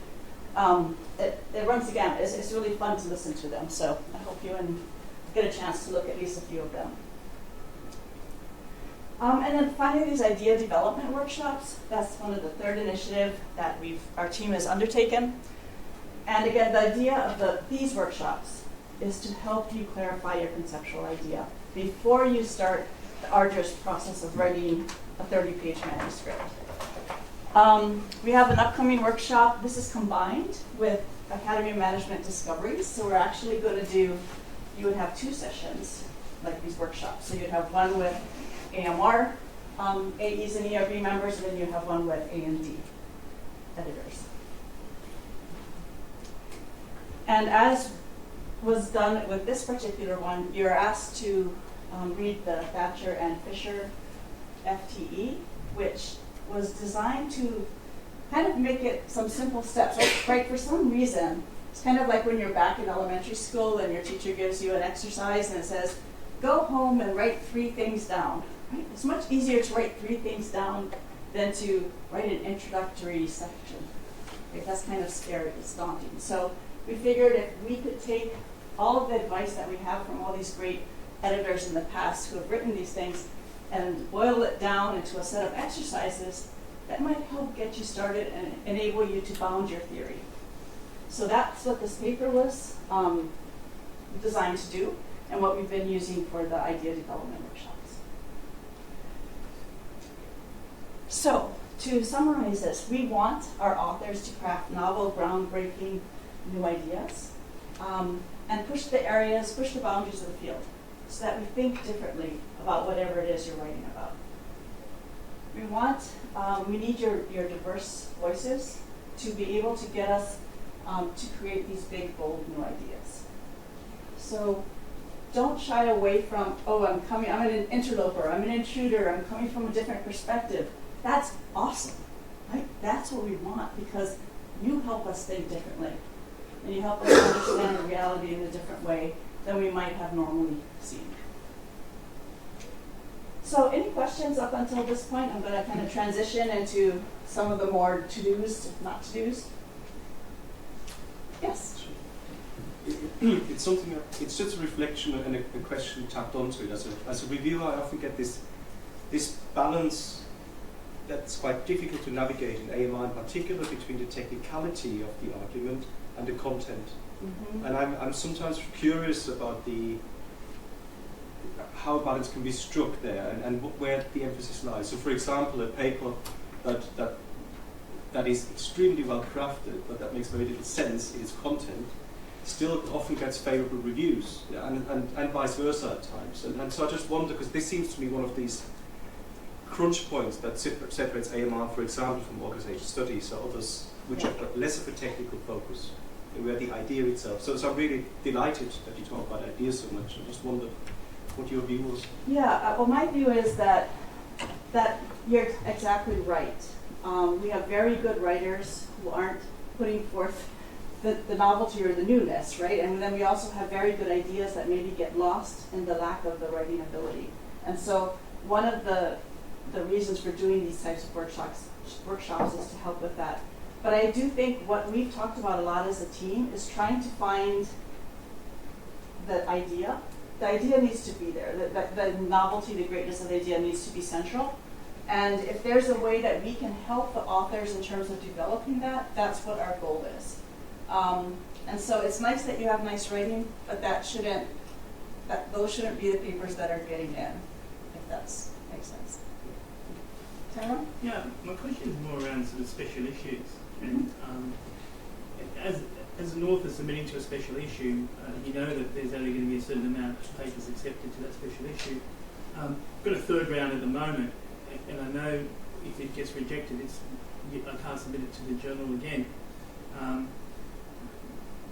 It runs the gamut. It's really fun to listen to them. So I hope you get a chance to look at least a few of them. And then finally, these idea development workshops. That's one of the third initiative that our team has undertaken. And again, the idea of these workshops is to help you clarify your conceptual idea before you start the arduous process of writing a 30-page manuscript. We have an upcoming workshop. This is combined with Academy of Management Discoveries. So we're actually going to you would have 2 sessions like these workshops. So you'd have one with AMR, AEs and ERB members, and then you have one with A&D editors. And as was done with this particular one, you're asked to read the Thatcher and Fisher FTE, which was designed to kind of make it some simple steps. Right? For some reason, it's kind of like when you're back in elementary school and your teacher gives you an exercise and it says, go home and write 3 things down. Right? It's much easier to write 3 things down than to write an introductory section. Right? That's kind of scary, it's daunting. So we figured if we could take all of the advice that we have from all these great editors in the past who have written these things and boil it down into a set of exercises, that might help get you started and enable you to bound your theory. So that's what this paper was designed to do and what we've been using for the idea development workshops. So to summarize this, we want our authors to craft novel, groundbreaking new ideas and push the boundaries of the field so that we think differently about whatever it is you're writing about. We need your diverse voices to be able to get us to create these big, bold new ideas. So don't shy away from, I'm an interloper, I'm an intruder, I'm coming from a different perspective. That's awesome, right? That's what we want because you help us think differently. And you help us understand the reality in a different way than we might have normally seen. So any questions up until this point? I'm going to kind of transition into some of the more to-dos, not to-dos. Yes? It's something. It's just a reflection and a question tapped onto it. As a reviewer, I often get this balance that's quite difficult to navigate in AMI in particular between the technicality of the argument and the content. Mm-hmm. And I'm sometimes curious about how a balance can be struck there and where the emphasis lies. So, for example, a paper that is extremely well crafted, but that makes very little sense in its content, still often gets favourable reviews, and vice versa at times. And so I just wonder, because this seems to me one of these crunch points that separates AMR, for example, from organisation studies or others which have got less of a technical focus, where the idea itself. So I'm really delighted that you talk about ideas so much. I just wondered what your view was. Yeah, well, my view is that you're exactly right. We have very good writers who aren't putting forth the novelty or the newness, right? And then we also have very good ideas that maybe get lost in the lack of the writing ability. And so one of the reasons for doing these types of workshops is to help with that. But I do think what we've talked about a lot as a team is trying to find the idea. The idea needs to be there. The novelty, the greatness of the idea needs to be central. And if there's a way that we can help the authors in terms of developing that, that's what our goal is. And so it's nice that you have nice writing, but those shouldn't be the papers that are getting in, if that makes sense. Tara? Yeah, my question is more around sort of special issues. And as an author submitting to a special issue, you know that there's only going to be a certain amount of papers accepted to that special issue. I've got a third round at the moment, and I know if it gets rejected, I can't submit it to the journal again.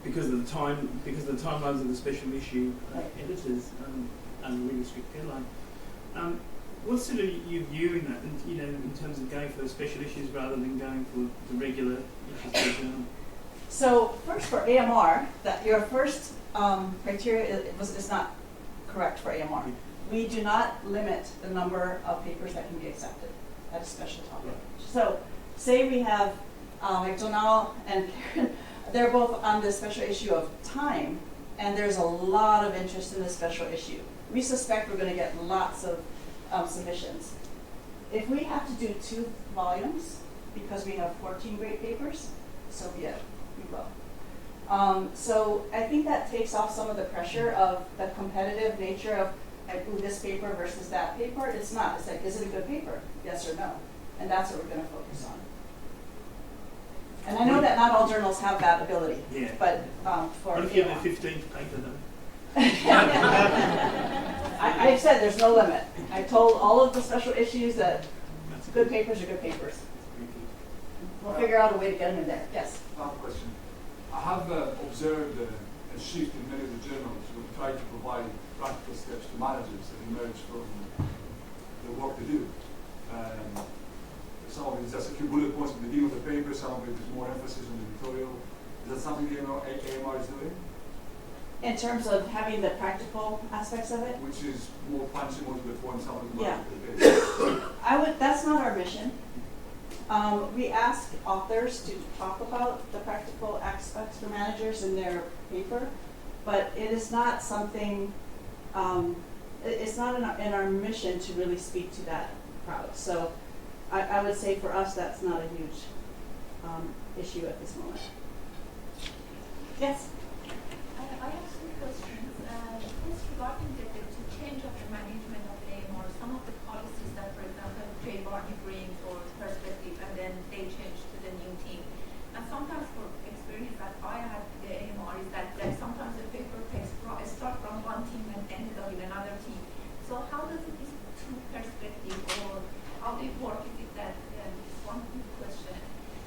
Because of the timelines of the special issue editors and a really strict deadline. What's sort of your view in that, and, in terms of going for the special issues rather than going for the regular issues of the journal? So first for AMR, that your first criteria is not correct for AMR. We do not limit the number of papers that can be accepted at a special topic. So say we have McDonald and Karen, they're both on the special issue of time, and there's a lot of interest in the special issue. We suspect we're going to get lots of submissions. If we have to do 2 volumes because we have 14 great papers, so be it, we will. So I think that takes off some of the pressure of the competitive nature of this paper versus that paper. It's not. It's like, is it a good paper? Yes or no? And that's what we're going to focus on. And I know that not all journals have that ability, but for what if you have a 15th paper though? I've said there's no limit. I told all of the special issues that good papers are good papers. We'll figure out a way to get them in there. Yes? One question. I have observed a shift in many of the journals who try to provide practical steps to managers that emerge from the work they do. Some of it is just a few bullet points at the beginning of the paper, some of it is more emphasis on the editorial. Is that something AMR is doing? In terms of having the practical aspects of it? Which is more punchy, more to the point, some of the Yeah. That's not our mission. We ask authors to talk about the practical aspects for managers in their paper, but it is not something, it's not in our mission to really speak to that crowd. So I would say for us that's not a huge issue at this moment. Yes? I have 2 questions. First, regarding the change of the management of AMR, some of the policies that, for example, Jay Barney brings or perspective, and then they change to the new team. And sometimes, for experience that I had with the AMR, is that sometimes the paper start from one team and ended up in another team. So how does these 2 perspectives, or how they work? Is it that is one quick question?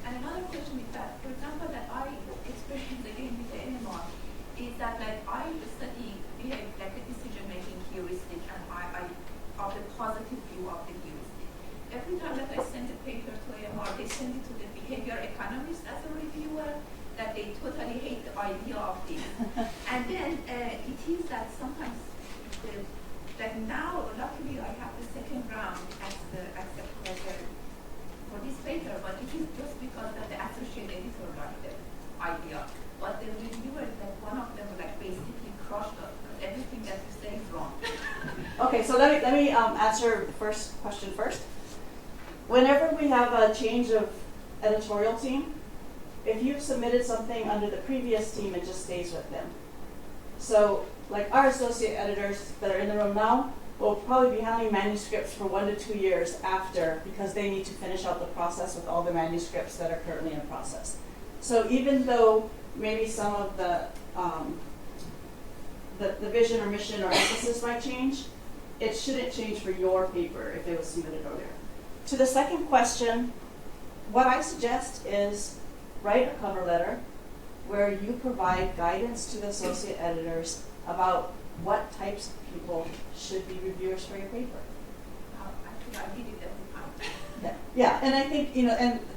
And another question is that, for example, that I experienced again with the AMR, is that I study like the decision-making heuristic, and I of the positive view of the heuristic. Every time that I send a paper to AMR, they send it to the behavior economist as a reviewer, that they totally hate the idea of this. And then it is that sometimes, that now, luckily I have the 2nd round as the for this paper, but it is just because that the associate editor liked the idea. But the reviewers, that one of them basically crushed us, because everything that you say is wrong. Okay, so let me answer the first question first. Whenever we have a change of editorial team, if you've submitted something under the previous team, it just stays with them. So, like our associate editors that are in the room now will probably be handling manuscripts for 1 to 2 years after, because they need to finish out the process with all the manuscripts that are currently in process. So even though maybe some of the vision or mission or emphasis might change, it shouldn't change for your paper if it was submitted earlier. To the second question, what I suggest is write a cover letter where you provide guidance to the associate editors about what types of people should be reviewers for your paper. Actually, I did it every time. Yeah, and I think,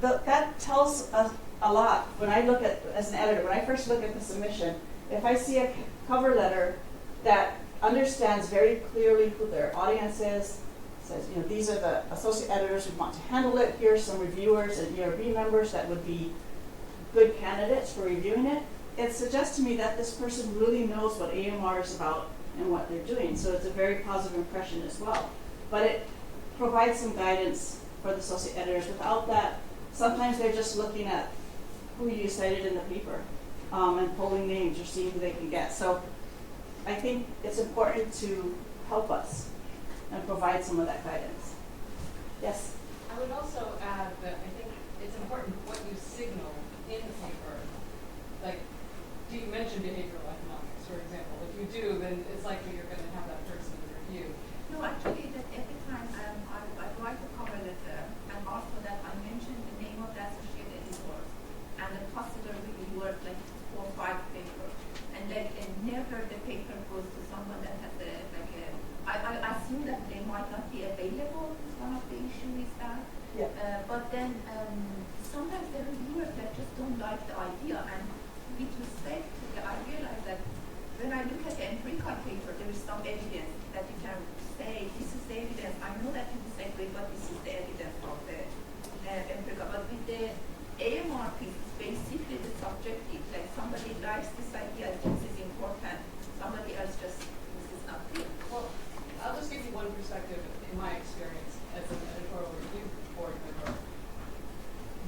that tells us a lot. When I look at, as an editor, when I first look at the submission, if I see a cover letter that understands very clearly who their audience is, says, these are the associate editors who want to handle it, here's some reviewers and ERB members that would be good candidates for reviewing it, it suggests to me that this person really knows what AMR is about and what they're doing. So it's a very positive impression as well. But it provides some guidance for the associate editors. Without that, sometimes they're just looking at who you cited in the paper and pulling names or seeing who they can get. So I think it's important to help us and provide some of that guidance. Yes? I would also add that I think it's important what you signal in the paper. Like, you mention behavioral economics, for example? If you do, then it's likely you're going to have that person review. No, actually, that every time I write a cover letter, and also that I mention the name of the associate editor and the possible reviewer, like 4 or 5 papers, and then never the paper goes to someone that has I assume that they might not be available. One of the issues is that. Yeah. But then sometimes the reviewers that just don't like the idea, and with respect, I realize that when I look at the empirical paper, there is some evidence that you can say, this is the evidence. I know that you disagree, but this is the evidence of the empirical. But with the AMR piece, it's basically the subjective. Like somebody likes this idea, thinks it's important. Somebody else just thinks it's not good. Well, I'll just give you one perspective in my experience as an editorial review board member.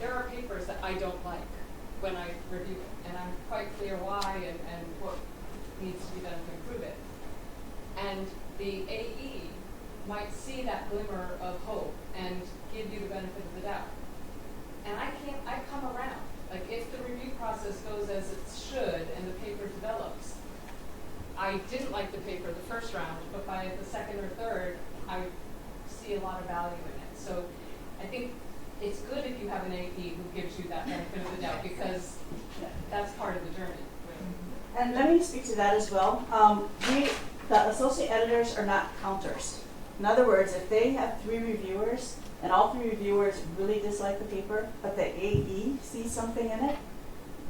There are papers that I don't like when I review it, and I'm quite clear why and what needs to be done to improve it. And the AE might see that glimmer of hope and give you the benefit of the doubt. And I come around. Like, if the review process goes as it should and the paper develops, I didn't like the paper the first round, but by the second or third, I see a lot of value in it. So I think it's good if you have an AE who gives you that benefit of the doubt, because that's part of the journey. Really. And let me speak to that as well. The associate editors are not counters. In other words, if they have 3 reviewers and all 3 reviewers really dislike the paper, but the AE sees something in it,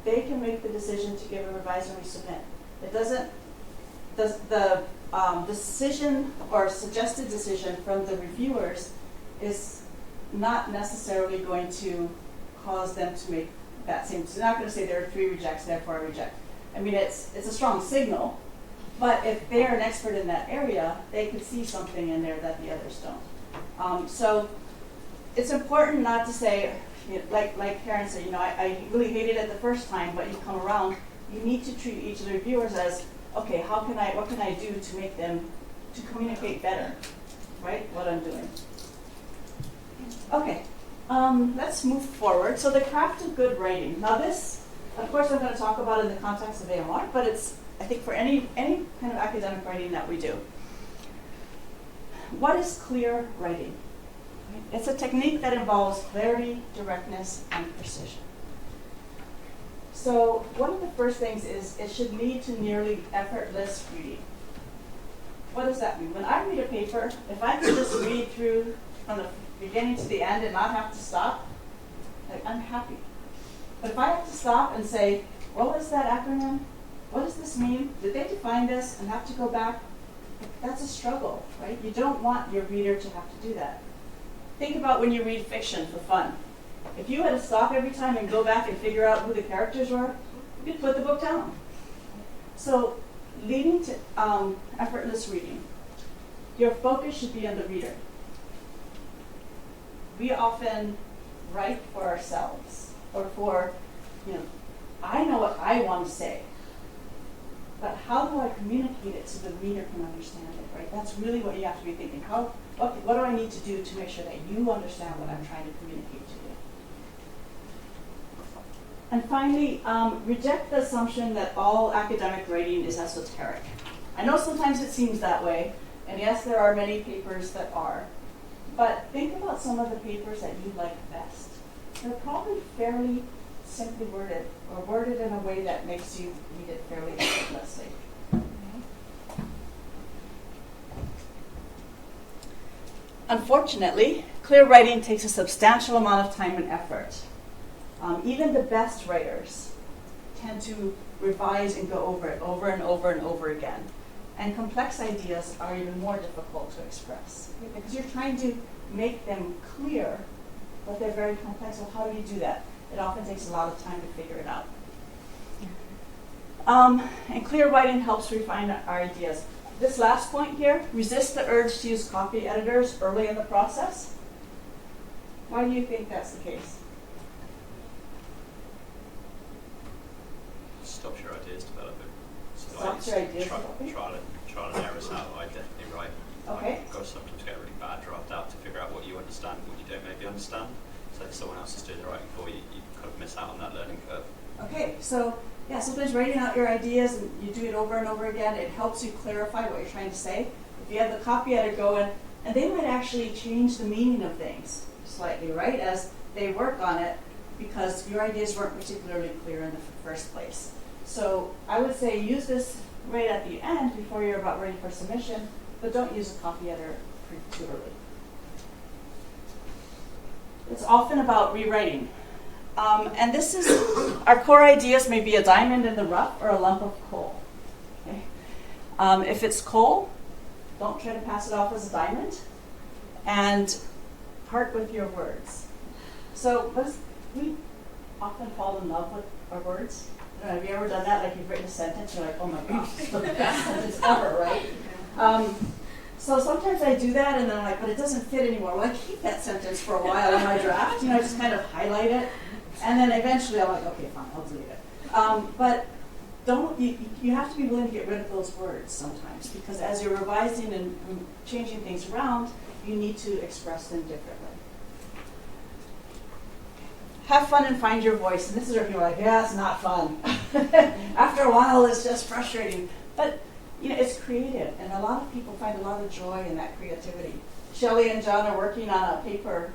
they can make the decision to give a revise and resubmit. It doesn't. The decision or suggested decision from the reviewers is not necessarily going to cause them to make that same. They're not going to say there are 3 rejects, therefore I reject. I mean, it's a strong signal, but if they're an expert in that area, they could see something in there that the others don't. So it's important not to say, like Karen said, I really hated it the first time, but you come around. You need to treat each of the reviewers as, okay, what can I do to make them to communicate better, right? What I'm doing. Okay, let's move forward. So the craft of good writing. Now this, of course, I'm going to talk about in the context of AMR, but it's, I think, for any kind of academic writing that we do. What is clear writing? It's a technique that involves clarity, directness, and precision. So one of the first things is it should lead to nearly effortless reading. What does that mean? When I read a paper, if I can just read through from the beginning to the end and not have to stop, I'm happy. But if I have to stop and say, what was that acronym? What does this mean? Did they define this and have to go back? That's a struggle, right? You don't want your reader to have to do that. Think about when you read fiction for fun. If you had to stop every time and go back and figure out who the characters were, you could put the book down. So, leading to effortless reading, your focus should be on the reader. We often write for ourselves, or for, I know what I want to say, but how do I communicate it so the reader can understand it, right? That's really what you have to be thinking. What do I need to do to make sure that you understand what I'm trying to communicate to you? And finally, reject the assumption that all academic writing is esoteric. I know sometimes it seems that way, and yes, there are many papers that are, but think about some of the papers that you like best. They're probably fairly simply worded, or worded in a way that makes you read it fairly effortlessly. Unfortunately, clear writing takes a substantial amount of time and effort. Even the best writers tend to revise and go over it over and over and over again. And complex ideas are even more difficult to express, because you're trying to make them clear, but they're very complex. So how do you do that? It often takes a lot of time to figure it out. And clear writing helps refine our ideas. This last point here, resist the urge to use copy editors early in the process. Why do you think that's the case? Stops your ideas developing. So Stops your ideas developing? Trial and error is how I definitely write. Okay. I've got to sometimes get a really bad draft out to figure out what you understand, what you don't maybe understand. So if someone else is doing the writing for you, you kind of miss out on that learning curve. Okay, so Yeah, sometimes writing out your ideas and you do it over and over again, it helps you clarify what you're trying to say. If you have the copy editor going, and they might actually change the meaning of things slightly, right, as they work on it, because your ideas weren't particularly clear in the first place. So I would say use this right at the end before you're about ready for submission, but don't use a copy editor prematurely. It's often about rewriting. And this is, our core ideas may be a diamond in the rough or a lump of coal. Okay? If it's coal, don't try to pass it off as a diamond, and part with your words. So we often fall in love with our words. I don't know, have you ever done that? Like you've written a sentence, you're like, oh my gosh, it's the best sentence ever, right? So sometimes I do that, and then I'm like, but it doesn't fit anymore. Well, I keep that sentence for a while in my draft, just kind of highlight it. And then eventually I'm like, okay, fine, I'll delete it. But you have to be willing to get rid of those words sometimes, because as you're revising and changing things around, you need to express them differently. Have fun and find your voice. And this is where people are like, yeah, it's not fun. After a while, it's just frustrating. But it's creative, and a lot of people find a lot of joy in that creativity. Shelley and John are working on a paper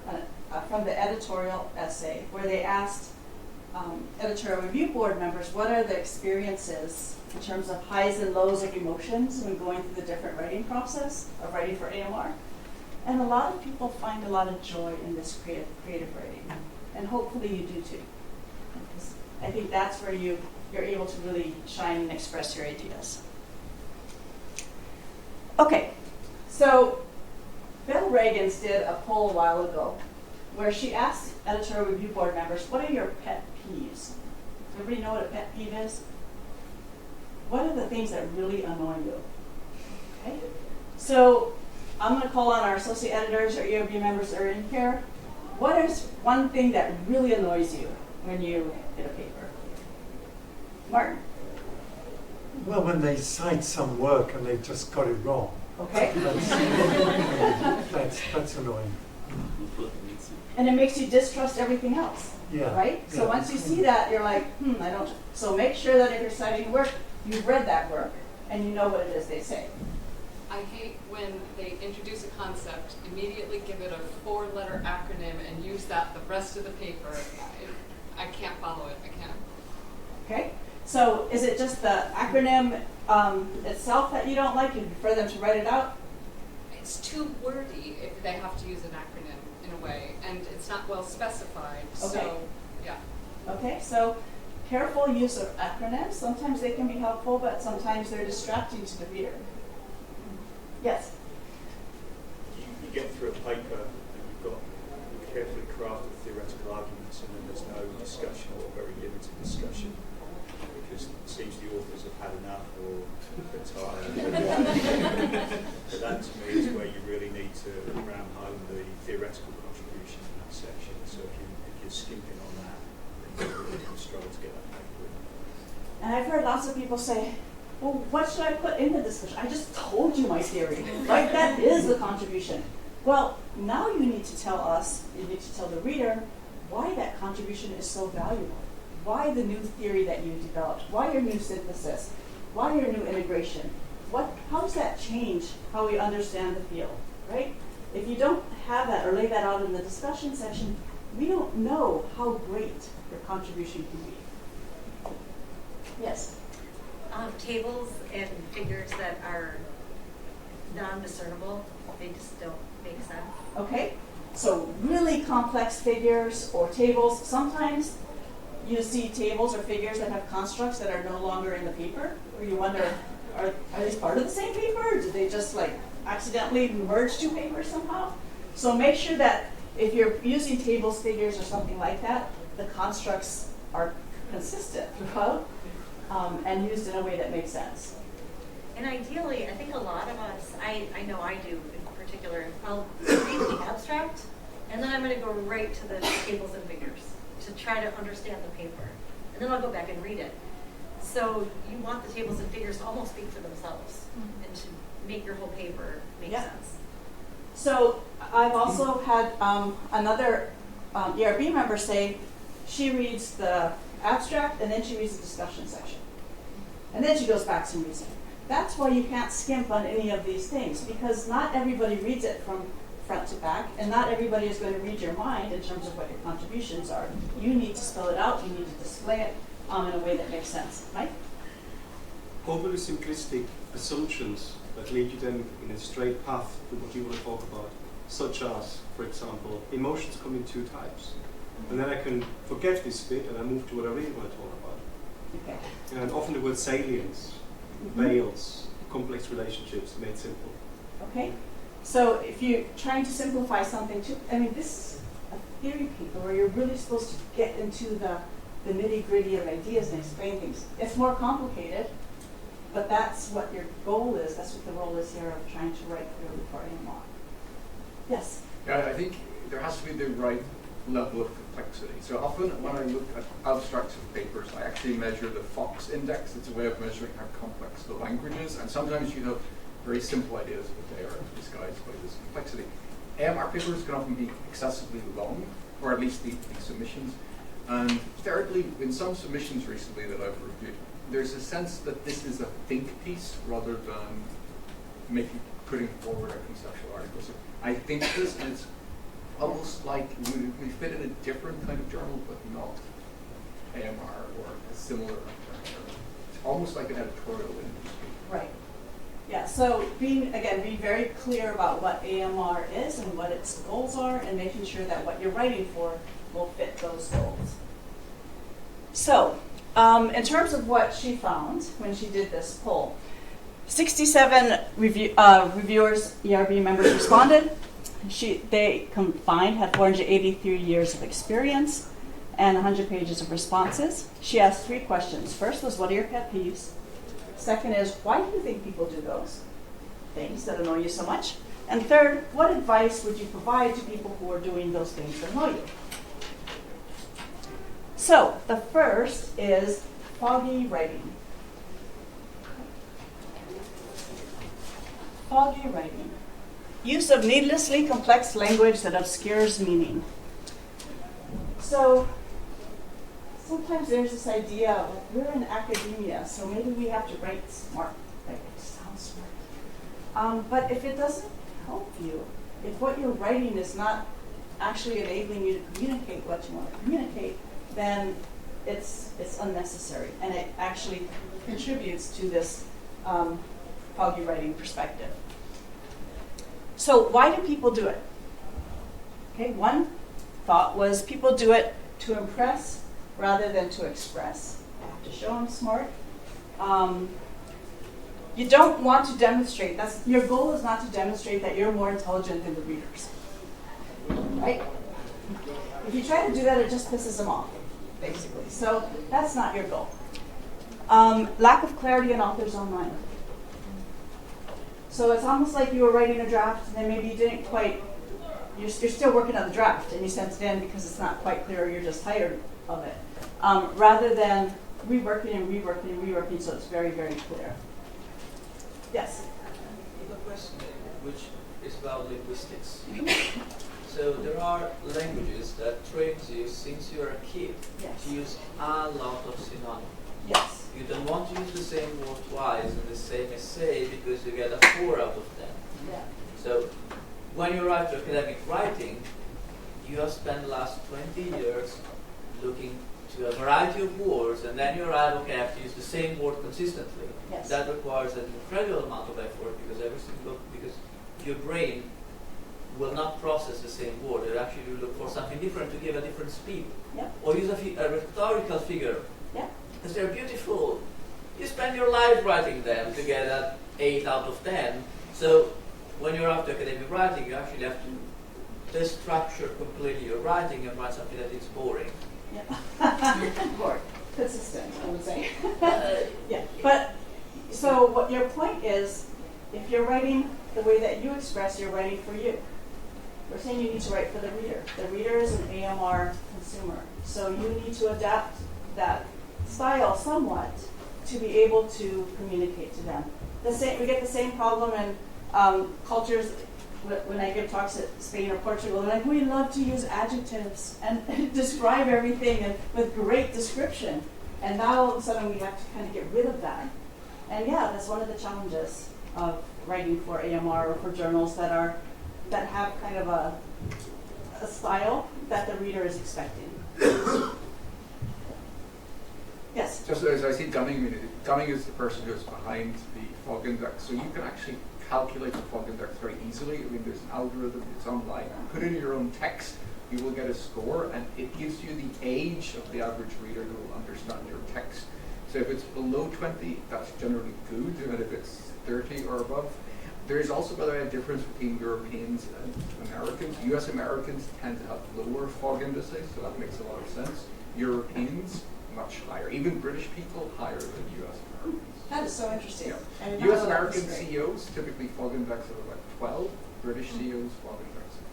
from the editorial essay where they asked editorial review board members what are the experiences in terms of highs and lows of emotions when going through the different writing process of writing for AMR. And a lot of people find a lot of joy in this creative writing, and hopefully you do too. Because I think that's where you're able to really shine and express your ideas. Okay, so Bill Reagans did a poll a while ago where she asked editorial review board members, what are your pet peeves? Everybody know what a pet peeve is? What are the things that really annoy you? Okay, so I'm going to call on our associate editors or ERB members that are in here. What is one thing that really annoys you when you get a paper? Martin? Well, when they cite some work and they've just got it wrong. Okay. That's annoying. And it makes you distrust everything else, yeah, right? So once you see that, you're like, I don't. So make sure that if you're citing work, you've read that work and you know what it is they say. I hate when they introduce a concept, immediately give it a 4-letter acronym and use that the rest of the paper. I can't follow it. I can't. Okay. So is it just the acronym itself that you don't like? You prefer them to write it out? It's too wordy if they have to use an acronym in a way, and it's not well specified. Okay. So, yeah. Okay, so careful use of acronyms. Sometimes they can be helpful, but sometimes they're distracting to the reader. Yes? You get through a paper and you've got carefully crafted theoretical arguments, and then there's no discussion or very limited discussion, because it seems the authors have had enough or they're tired. But that to me is where you really need to ram home the theoretical contribution in that section. So if you're skimping on that, then you're really going to struggle to get that paper in. And I've heard lots of people say, well, what should I put in the discussion? I just told you my theory. Right? That is the contribution. Well, now you need to tell us, you need to tell the reader why that contribution is so valuable. Why the new theory that you developed? Why your new synthesis? Why your new integration? How does that change how we understand the field, right? If you don't have that or lay that out in the discussion section, we don't know how great your contribution can be. Yes? Tables and figures that are non-discernible, they just don't make sense. Okay, so really complex figures or tables. Sometimes you see tables or figures that have constructs that are no longer in the paper, or you wonder, are these part of the same paper, or did they just like accidentally merge two papers somehow? So make sure that if you're using tables, figures, or something like that, the constructs are consistent throughout and used in a way that makes sense. And ideally, I think a lot of us, I know I do in particular, I'll read the abstract, and then I'm going to go right to the tables and figures to try to understand the paper. And then I'll go back and read it. So you want the tables and figures to almost speak for themselves and to make your whole paper make sense. So I've also had another ERB member say she reads the abstract, and then she reads the discussion section. And then she goes back and reads it. That's why you can't skimp on any of these things, because not everybody reads it from front to back, and not everybody is going to read your mind in terms of what your contributions are. You need to spell it out, you need to display it in a way that makes sense. Mike? Overly simplistic assumptions that lead you then in a straight path to what you want to talk about, such as, for example, emotions come in two types. And then I can forget this bit and I move to what I really want to talk about. Okay. And often the word salience, veils, complex relationships made simple. Okay. So if you're trying to simplify something too, I mean, this is a theory paper where you're really supposed to get into the nitty-gritty of ideas and explain things. It's more complicated, but that's what your goal is. That's what the role is here of trying to write clearly for AMR. Yes? Yeah, I think there has to be the right level of complexity. So often when I look at abstracts of papers, I actually measure the Fox index. It's a way of measuring how complex the language is. And sometimes you have very simple ideas, but they are disguised by this complexity. AMR papers can often be excessively long, or at least the submissions. And thirdly, in some submissions recently that I've reviewed, there's a sense that this is a think piece rather than putting forward a conceptual article. So I think this, and it's almost like we fit in a different kind of journal, but not AMR or a similar journal. It's almost like an editorial industry. Right. Yeah, so be very clear about what AMR is and what its goals are, and making sure that what you're writing for will fit those goals. So, in terms of what she found when she did this poll, 67 reviewers, ERB members responded. They combined had 483 years of experience and 100 pages of responses. She asked 3 questions. First was, what are your pet peeves? Second is, why do you think people do those things that annoy you so much? And third, what advice would you provide to people who are doing those things that annoy you? So, the first is foggy writing. Foggy writing. Use of needlessly complex language that obscures meaning. So, sometimes there's this idea of we're in academia, so maybe we have to write smart, like it sounds smart. But if it doesn't help you, if what you're writing is not actually enabling you to communicate what you want to communicate, then it's unnecessary, and it actually contributes to this foggy writing perspective. So why do people do it? Okay, one thought was people do it to impress rather than to express. I have to show I'm smart. You don't want to demonstrate. Your goal is not to demonstrate that you're more intelligent than the readers, right? If you try to do that, it just pisses them off, basically. So that's not your goal. Lack of clarity in author's own mind. So it's almost like you were writing a draft, and then maybe you didn't quite, you're still working on the draft, and you sent it in because it's not quite clear, or you're just tired of it. Rather than reworking and reworking and reworking, so it's very, very clear. Yes? I have a question which is about linguistics. So there are languages that trains you since you're a kid to use a lot of synonyms. Yes. You don't want to use the same word twice in the same essay because you get a 4 out of 10. Yeah. So when you write academic writing, you have spent the last 20 years looking to a variety of words, and then you write, okay, I have to use the same word consistently. Yes. That requires an incredible amount of effort because your brain will not process the same word. It actually will look for something different to give a different speed. Yeah. Or use a rhetorical figure. Yeah. Because they're beautiful. You spend your life writing them to get an 8 out of 10. So when you're after academic writing, you actually have to destructure completely your writing and write something that is boring. Yeah. Boring. Consistent, I would say. Yeah. But so what your point is, if you're writing the way that you express, you're writing for you. We're saying you need to write for the reader. The reader is an AMR consumer. So you need to adapt that style somewhat to be able to communicate to them. We get the same problem in cultures when I give talks at Spain or Portugal, they're like, we love to use adjectives and describe everything and with great description. And now all of a sudden we have to kind of get rid of that. And yeah, that's one of the challenges of writing for AMR or for journals that have kind of a style that the reader is expecting. Yes? Just as I see Dunning is the person who's behind the fog index, so you can actually calculate the fog index very easily. I mean, there's an algorithm, it's online. You put in your own text, you will get a score, and it gives you the age of the average reader who will understand your text. So if it's below 20, that's generally good, and if it's 30 or above. There is also, by the way, a difference between Europeans and Americans. US Americans tend to have lower fog indices, so that makes a lot of sense. Europeans, much higher. Even British people, higher than US Americans. That is so interesting. Yeah. US American CEOs, typically fog index of about 12. British CEOs, fog index of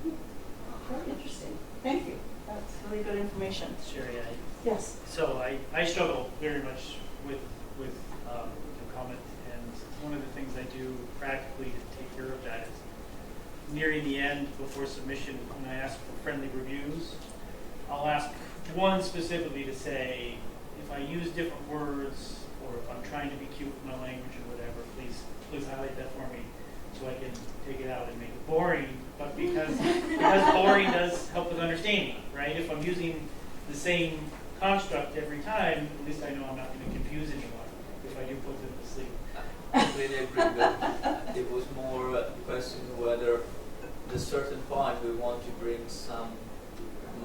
20. Very interesting. Thank you. That's really good information. Sure, yeah. Yes. So I struggle very much with the comment, and one of the things I do practically to take care of that is nearing the end before submission, when I ask for friendly reviews, I'll ask one specifically to say, if I use different words, or if I'm trying to be cute with my language or whatever, please highlight that for me so I can take it out and make it boring. But because boring does help with understanding, right? If I'm using the same construct every time, at least I know I'm not going to confuse anyone if I do put them to sleep. I completely agree, but it was more a question whether at a certain point we want to bring some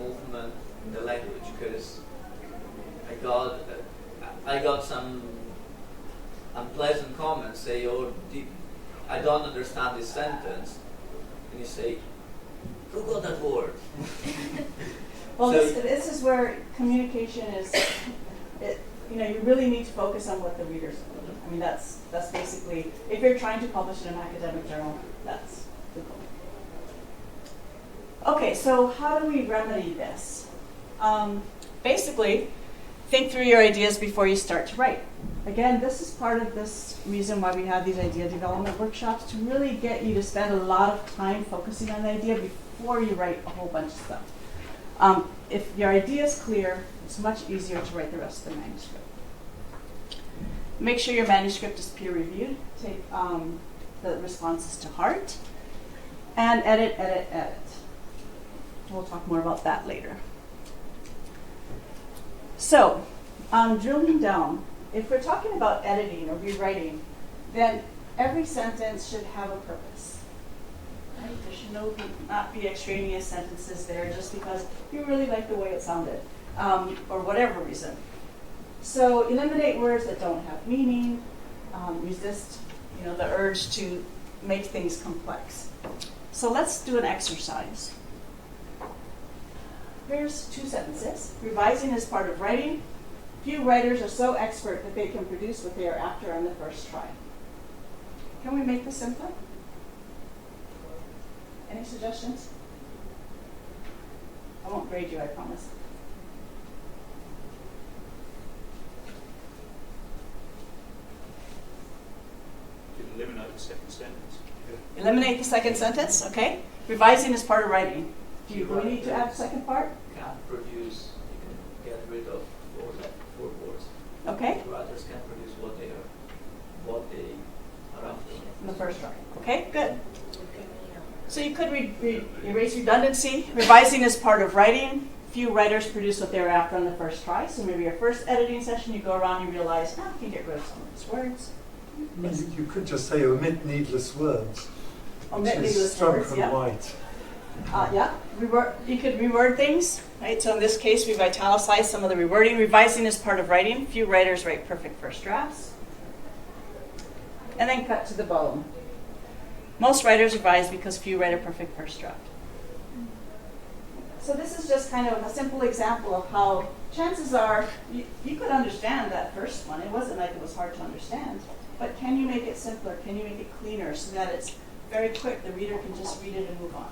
movement in the language, because I got some unpleasant comments, say, oh, I don't understand this sentence, and you say, who got that word? Well, So this is where communication is, you really need to focus on what the readers need. I mean, that's basically, if you're trying to publish in an academic journal, that's the goal. Okay, so how do we remedy this? Basically, think through your ideas before you start to write. Again, this is part of this reason why we have these idea development workshops, to really get you to spend a lot of time focusing on the idea before you write a whole bunch of stuff. If your idea is clear, it's much easier to write the rest of the manuscript. Make sure your manuscript is peer-reviewed. Take the responses to heart. And edit. We'll talk more about that later. So, drilling down, if we're talking about editing or rewriting, then every sentence should have a purpose. Right? There should not be extraneous sentences there just because you really like the way it sounded, or whatever reason. So eliminate words that don't have meaning. Resist, the urge to make things complex. So let's do an exercise. Here's 2 sentences. Revising is part of writing. Few writers are so expert that they can produce what they are after on the first try. Can we make this simpler? Any suggestions? I won't grade you, I promise. Eliminate the second sentence. Eliminate the second sentence, okay. Revising is part of writing. Do you really need to add the second part? You can produce, you can get rid of 4 words. Okay. Writers can produce what they are after. In the first try. Okay, good. So you could erase redundancy. Revising is part of writing. Few writers produce what they were after on the first try. So maybe your first editing session, you go around and you realize, I can get rid of some of these words. Yes. You could just say omit needless words. Omit which is needless strong words, from yeah. white. Yeah, you could reword things, right? So in this case, we've italicized some of the rewording. Revising is part of writing. Few writers write perfect first drafts. And then cut to the bone. Most writers revise because few write a perfect first draft. So this is just kind of a simple example of how chances are you could understand that first one. It wasn't like it was hard to understand. But can you make it simpler? Can you make it cleaner so that it's very quick? The reader can just read it and move on.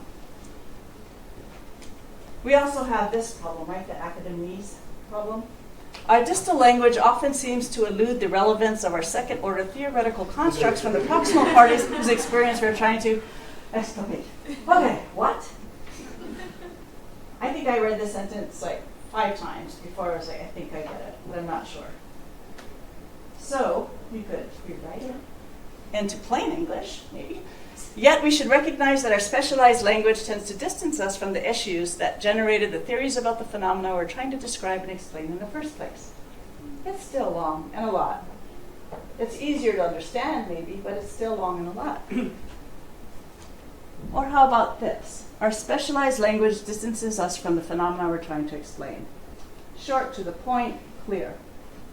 We also have this problem, right? The academese problem. Our distal language often seems to elude the relevance of our second-order theoretical constructs from the proximal parties whose experience we're trying to explicate. Okay, what? I think I read this sentence like 5 times before I was like, I think I get it, but I'm not sure. So, you could rewrite it into plain English, maybe. Yet we should recognize that our specialized language tends to distance us from the issues that generated the theories about the phenomena we're trying to describe and explain in the first place. It's still long and a lot. It's easier to understand, maybe, but it's still long and a lot. Or how about this? Our specialized language distances us from the phenomena we're trying to explain. Short, to the point, clear.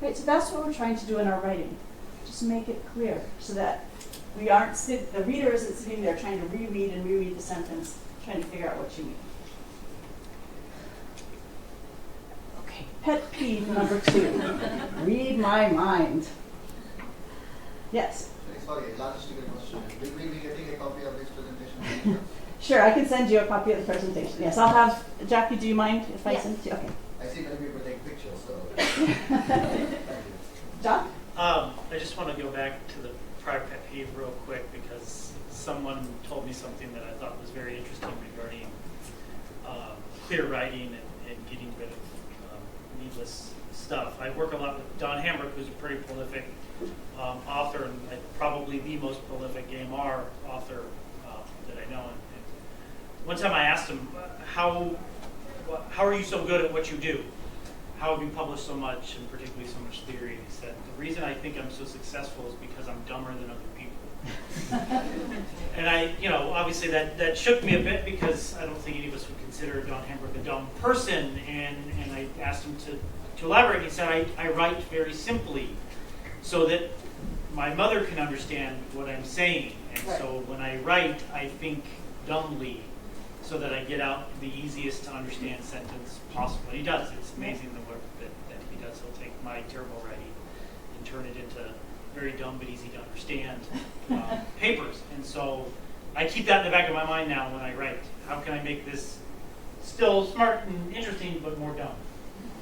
Right, so that's what we're trying to do in our writing. Just make it clear so that the reader isn't sitting there trying to reread and reread the sentence, trying to figure out what you mean. Okay, pet peeve number 2. Read my mind. Yes? Sorry, logistical question. Will we be getting a copy of this presentation? Sure, I can send you a copy of the presentation. Yes, I'll have, Jackie, do you mind if I send it to you? Okay. I see many people take pictures, so. John? I just want to go back to the prior pet peeve real quick because someone told me something that I thought was very interesting regarding clear writing and getting rid of needless stuff. I work a lot with Don Hambrick, who's a pretty prolific author and probably the most prolific AMR author that I know. And one time I asked him, how are you so good at what you do? How have you published so much, and particularly so much theory? He said, the reason I think I'm so successful is because I'm dumber than other people. And obviously that shook me a bit because I don't think any of us would consider Don Hambrick a dumb person. And I asked him to elaborate. He said, I write very simply so that my mother can understand what I'm saying. And so when I write, I think dumbly so that I get out the easiest to understand sentence possible. And he does. It's amazing the work that he does. He'll take my terrible writing and turn it into very dumb but easy to understand papers. And so I keep that in the back of my mind now when I write. How can I make this still smart and interesting but more dumb,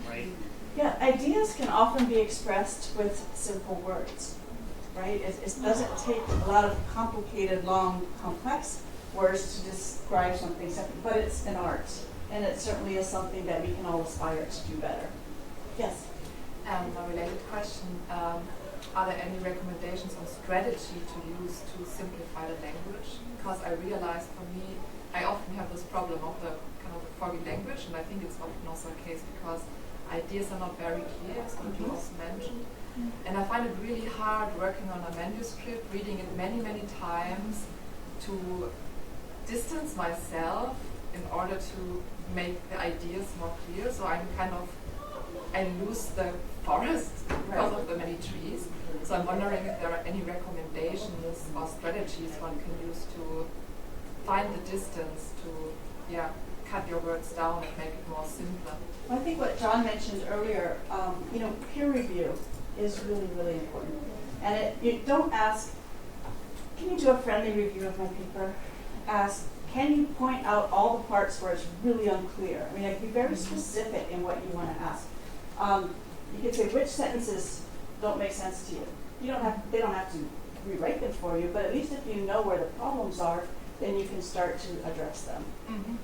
right? Yeah, ideas can often be expressed with simple words, right? It doesn't take a lot of complicated, long, complex words to describe something simple, but it's an art, and it certainly is something that we can all aspire to do better. Yes? A related question, are there any recommendations on strategy to use to simplify the language? Because I realized for me, I often have this problem of the kind of foggy language, and I think it's often also the case because ideas are not very clear, as you also mentioned. And I find it really hard working on a manuscript, reading it many, many times to distance myself in order to make the ideas more clear. So I lose the forest because of the many trees. So I'm wondering if there are any recommendations or strategies one can use to find the distance to, cut your words down and make it more simpler. Well, I think what John mentioned earlier, peer review is really, really important. And you don't ask, can you do a friendly review of my paper? Ask, can you point out all the parts where it's really unclear? I mean, be very specific in what you want to ask. You could say, which sentences don't make sense to you? They don't have to rewrite them for you, but at least if you know where the problems are, then you can start to address them. Mm-hmm.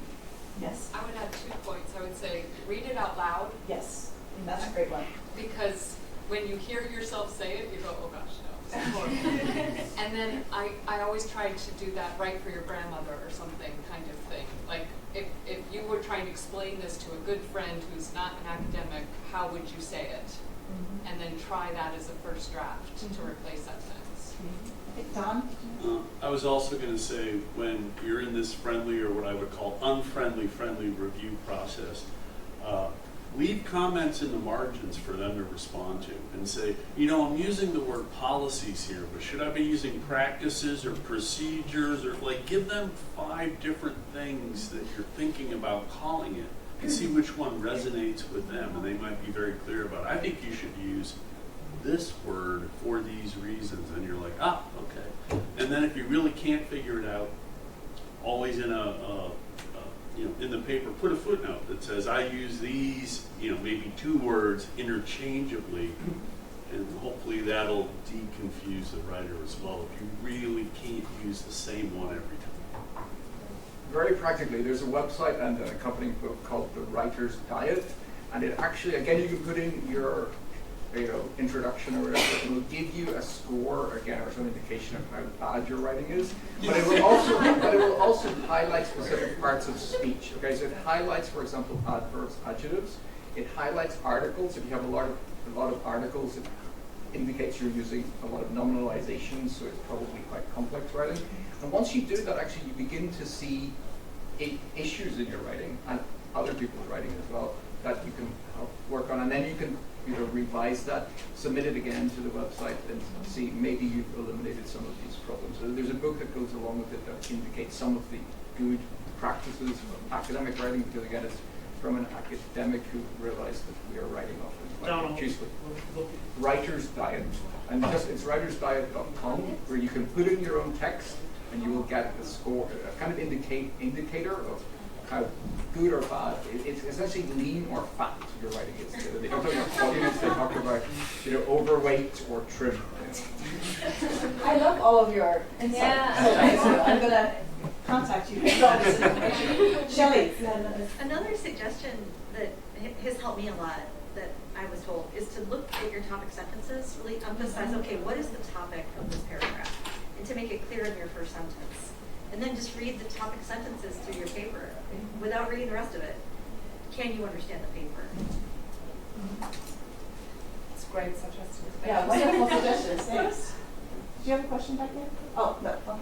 Yes? I would add 2 points. I would say, read it out loud. Yes, that's a great one. Because when you hear yourself say it, you go, oh gosh, no. And then I always try to do that right for your grandmother or something kind of thing. Like, if you were trying to explain this to a good friend who's not an academic, how would you say it? Mm-hmm. And then try that as a first draft to replace that sentence. Mm-hmm. Don? I was also going to say, when you're in this friendly or what I would call unfriendly review process, leave comments in the margins for them to respond to and say, I'm using the word policies here, but should I be using practices or procedures, or give them 5 different things that you're thinking about calling it and see which one resonates with them, and they might be very clear about it. I think you should use this word for these reasons, and you're like, okay. And then if you really can't figure it out, always in a in the paper, put a footnote that says, I use these, maybe 2 words interchangeably, and hopefully that'll deconfuse the writer as well if you really can't use the same one every time. Very practically, there's a website and an accompanying book called The Writer's Diet, and it actually, again, you can put in your introduction or whatever. It will give you a score again, or some indication of how bad your writing is. But it will also highlight specific parts of speech. Okay, so it highlights, for example, adverbs, adjectives. It highlights articles. If you have a lot of articles, it indicates you're using a lot of nominalizations, so it's probably quite complex writing. And once you do that, actually, you begin to see issues in your writing and other people's writing as well that you can help work on, and then you can revise that, submit it again to the website, and see maybe you've eliminated some of these problems. So there's a book that goes along with it that indicates some of the good practices of academic writing, because again, it's from an academic who realized that we are writing often quite cheaply. Writer's Diet, and it's writersdiet.com, where you can put in your own text, and you will get a score, a kind of indicator of how good or bad. It's essentially lean or fat your writing is. They don't talk about haughtiness, they talk about overweight or trim. I love all of your insights. Yeah. So I'm going to contact you. Shelley. Another suggestion that has helped me a lot, that I was told, is to look at your topic sentences, really emphasize, okay, what is the topic of this paragraph? And to make it clear in your first sentence. And then just read the topic sentences through your paper without reading the rest of it. Can you understand the paper? It's great suggestions. Yeah, wonderful suggestions. Thanks. Do you have a question back there? Oh, no. Okay.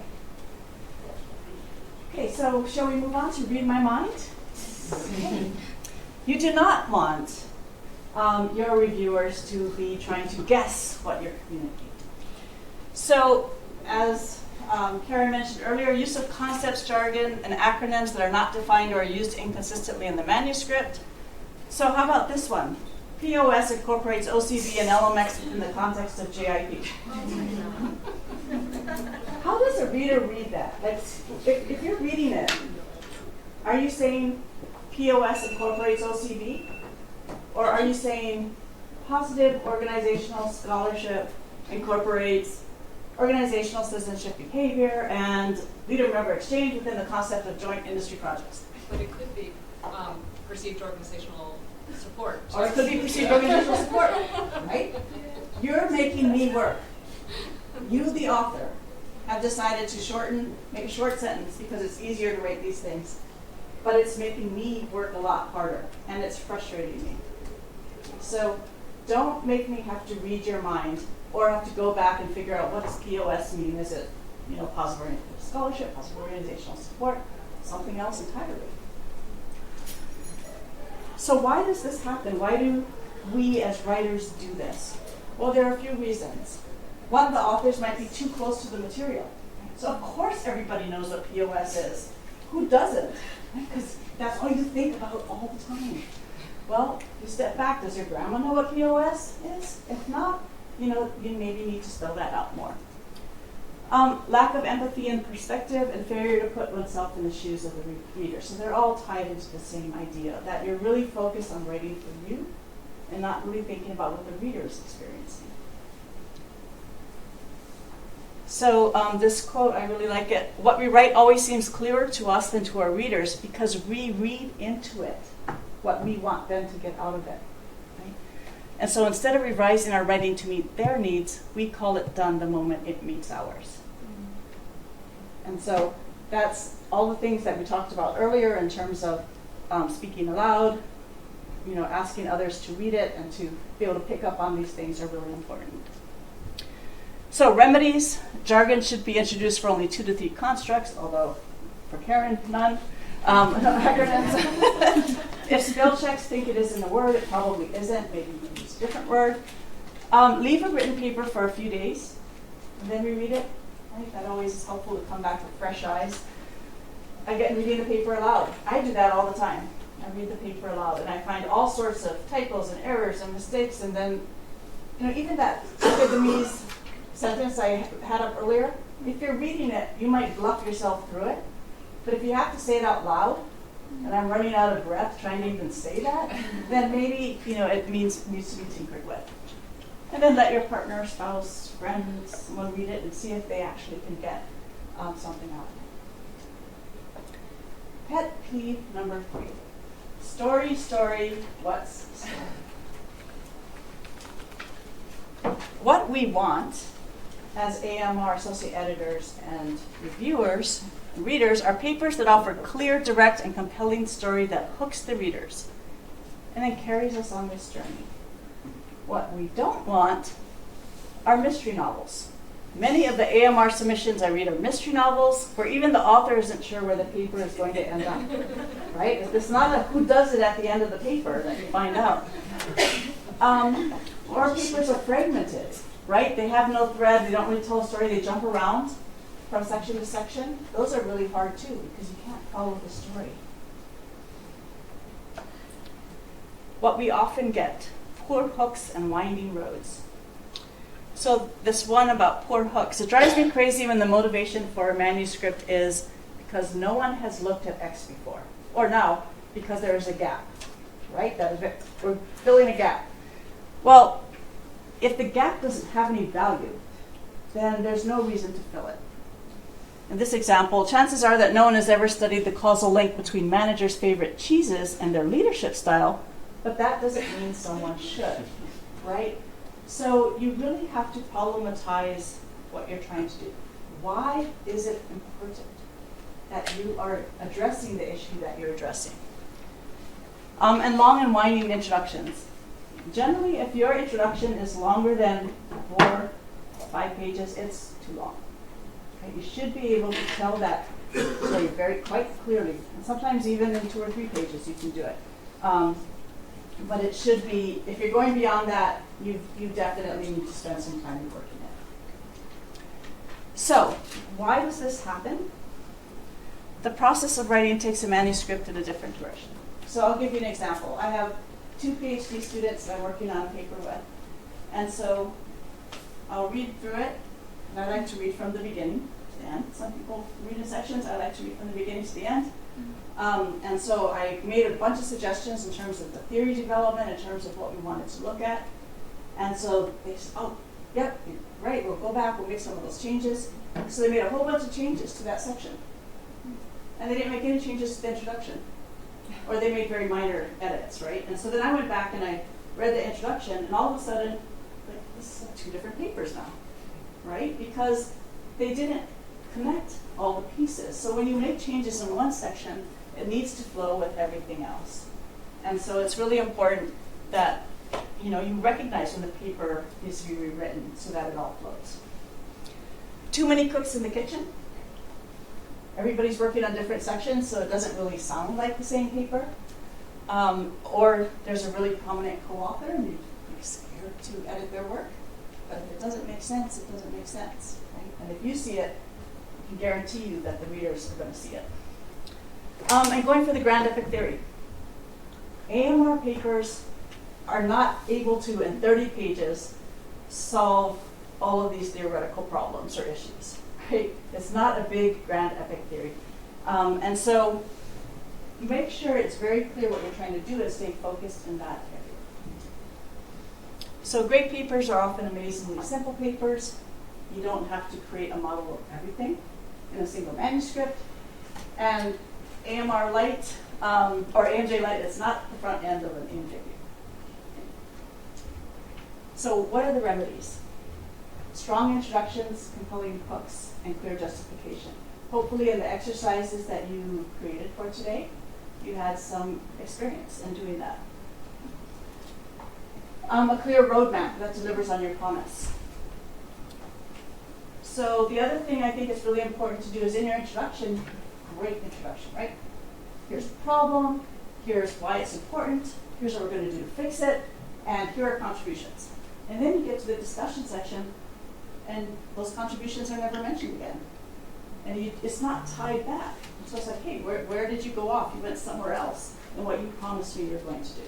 Okay, so shall we move on to read my mind? You do not want your reviewers to be trying to guess what you're communicating. So, as Karen mentioned earlier, use of concepts, jargon, and acronyms that are not defined or are used inconsistently in the manuscript. So how about this one? POS incorporates OCB and LMX in the context of JIP. How does a reader read that? Like, if you're reading it, are you saying POS incorporates OCB? Or are you saying positive organizational scholarship incorporates organizational citizenship behavior and leader-member exchange within the concept of joint industry projects? But it could be perceived organizational support. Or it could be perceived organizational support, right? You're making me work. You, the author, have decided to make a short sentence because it's easier to write these things. But it's making me work a lot harder, and it's frustrating me. So don't make me have to read your mind or have to go back and figure out what does POS mean. Is it, positive oriented scholarship, positive organizational support, something else entirely? So why does this happen? Why do we as writers do this? Well, there are a few reasons. One, the authors might be too close to the material. So of course everybody knows what POS is. Who doesn't? Because that's all you think about all the time. Well, you step back, does your grandma know what POS is? If not, you maybe need to spell that out more. Lack of empathy and perspective, and failure to put oneself in the shoes of the reader. So they're all tied into the same idea, that you're really focused on writing for you and not really thinking about what the reader is experiencing. So this quote, I really like it. What we write always seems clearer to us than to our readers because we read into it what we want them to get out of it. Right? And so instead of revising our writing to meet their needs, we call it done the moment it meets ours. And so that's all the things that we talked about earlier in terms of speaking aloud, asking others to read it and to be able to pick up on these things are really important. So remedies, jargon should be introduced for only 2 to 3 constructs, although for Karen, none. Acronyms. If spell checks think it is in the word, it probably isn't. Maybe you can use a different word. Leave a written paper for a few days, and then reread it. Right? That always is helpful to come back with fresh eyes. Again, reading the paper aloud. I do that all the time. I read the paper aloud, and I find all sorts of typos and errors and mistakes, and then, even that Vietnamese sentence I had up earlier, if you're reading it, you might bluff yourself through it. But if you have to say it out loud, and I'm running out of breath trying to even say that, then maybe it needs to be tinkered with. And then let your partner, spouse, friend, someone read it and see if they actually can get something out of it. Pet peeve number 3. Story, what's story? What we want as AMR associate editors and reviewers and readers are papers that offer clear, direct, and compelling story that hooks the readers and then carries us on this journey. What we don't want are mystery novels. Many of the AMR submissions I read are mystery novels where even the author isn't sure where the paper is going to end up, right? It's not a who does it at the end of the paper that you find out. Or papers are fragmented, right? They have no thread, they don't really tell a story, they jump around from section to section. Those are really hard too because you can't follow the story. What we often get, poor hooks and winding roads. So this one about poor hooks, it drives me crazy when the motivation for a manuscript is because no one has looked at X before, or now because there is a gap, right? We're filling a gap. Well, if the gap doesn't have any value, then there's no reason to fill it. In this example, chances are that no one has ever studied the causal link between managers' favorite cheeses and their leadership style, but that doesn't mean someone should, right? So you really have to problematize what you're trying to do. Why is it important that you are addressing the issue that you're addressing? And long and winding introductions. Generally, if your introduction is longer than 4 or 5 pages, it's too long. Okay? You should be able to tell that story quite clearly. And sometimes even in 2 or 3 pages you can do it. But it should be, if you're going beyond that, you definitely need to spend some time working it. So, why does this happen? The process of writing takes a manuscript in a different direction. So I'll give you an example. I have 2 PhD students that I'm working on a paper with. And so I'll read through it, and I like to read from the beginning to the end. Some people read in sections. I like to read from the beginning to the end. And so I made a bunch of suggestions in terms of the theory development, in terms of what we wanted to look at. And so they said, oh, yep, right, we'll go back, we'll make some of those changes. So they made a whole bunch of changes to that section. And they didn't make any changes to the introduction. Or they made very minor edits, right? And so then I went back and I read the introduction, and all of a sudden, like, this is like 2 different papers now, right? Because they didn't connect all the pieces. So when you make changes in one section, it needs to flow with everything else. And so it's really important that you recognize when the paper needs to be rewritten so that it all flows. Too many cooks in the kitchen. Everybody's working on different sections, so it doesn't really sound like the same paper. Or there's a really prominent co-author, and you're scared to edit their work. But if it doesn't make sense, it doesn't make sense. Right? And if you see it, I can guarantee you that the readers are going to see it. And going for the grand epic theory. AMR papers are not able to, in 30 pages, solve all of these theoretical problems or issues. Right? It's not a big grand epic theory. And so make sure it's very clear what you're trying to do and stay focused in that area. So great papers are often amazingly simple papers. You don't have to create a model of everything in a single manuscript. And AMR Light, or AMJ Light, is not the front end of an AMJ paper. So what are the remedies? Strong introductions, compelling hooks, and clear justification. Hopefully in the exercises that you created for today, you had some experience in doing that. A clear roadmap that delivers on your promise. So the other thing I think is really important to do is in your introduction, great introduction, right? Here's the problem, here's why it's important, here's what we're going to do to fix it, and here are contributions. And then you get to the discussion section, and those contributions are never mentioned again. And it's not tied back. So it's like, hey, where did you go off? You went somewhere else than what you promised me you're going to do.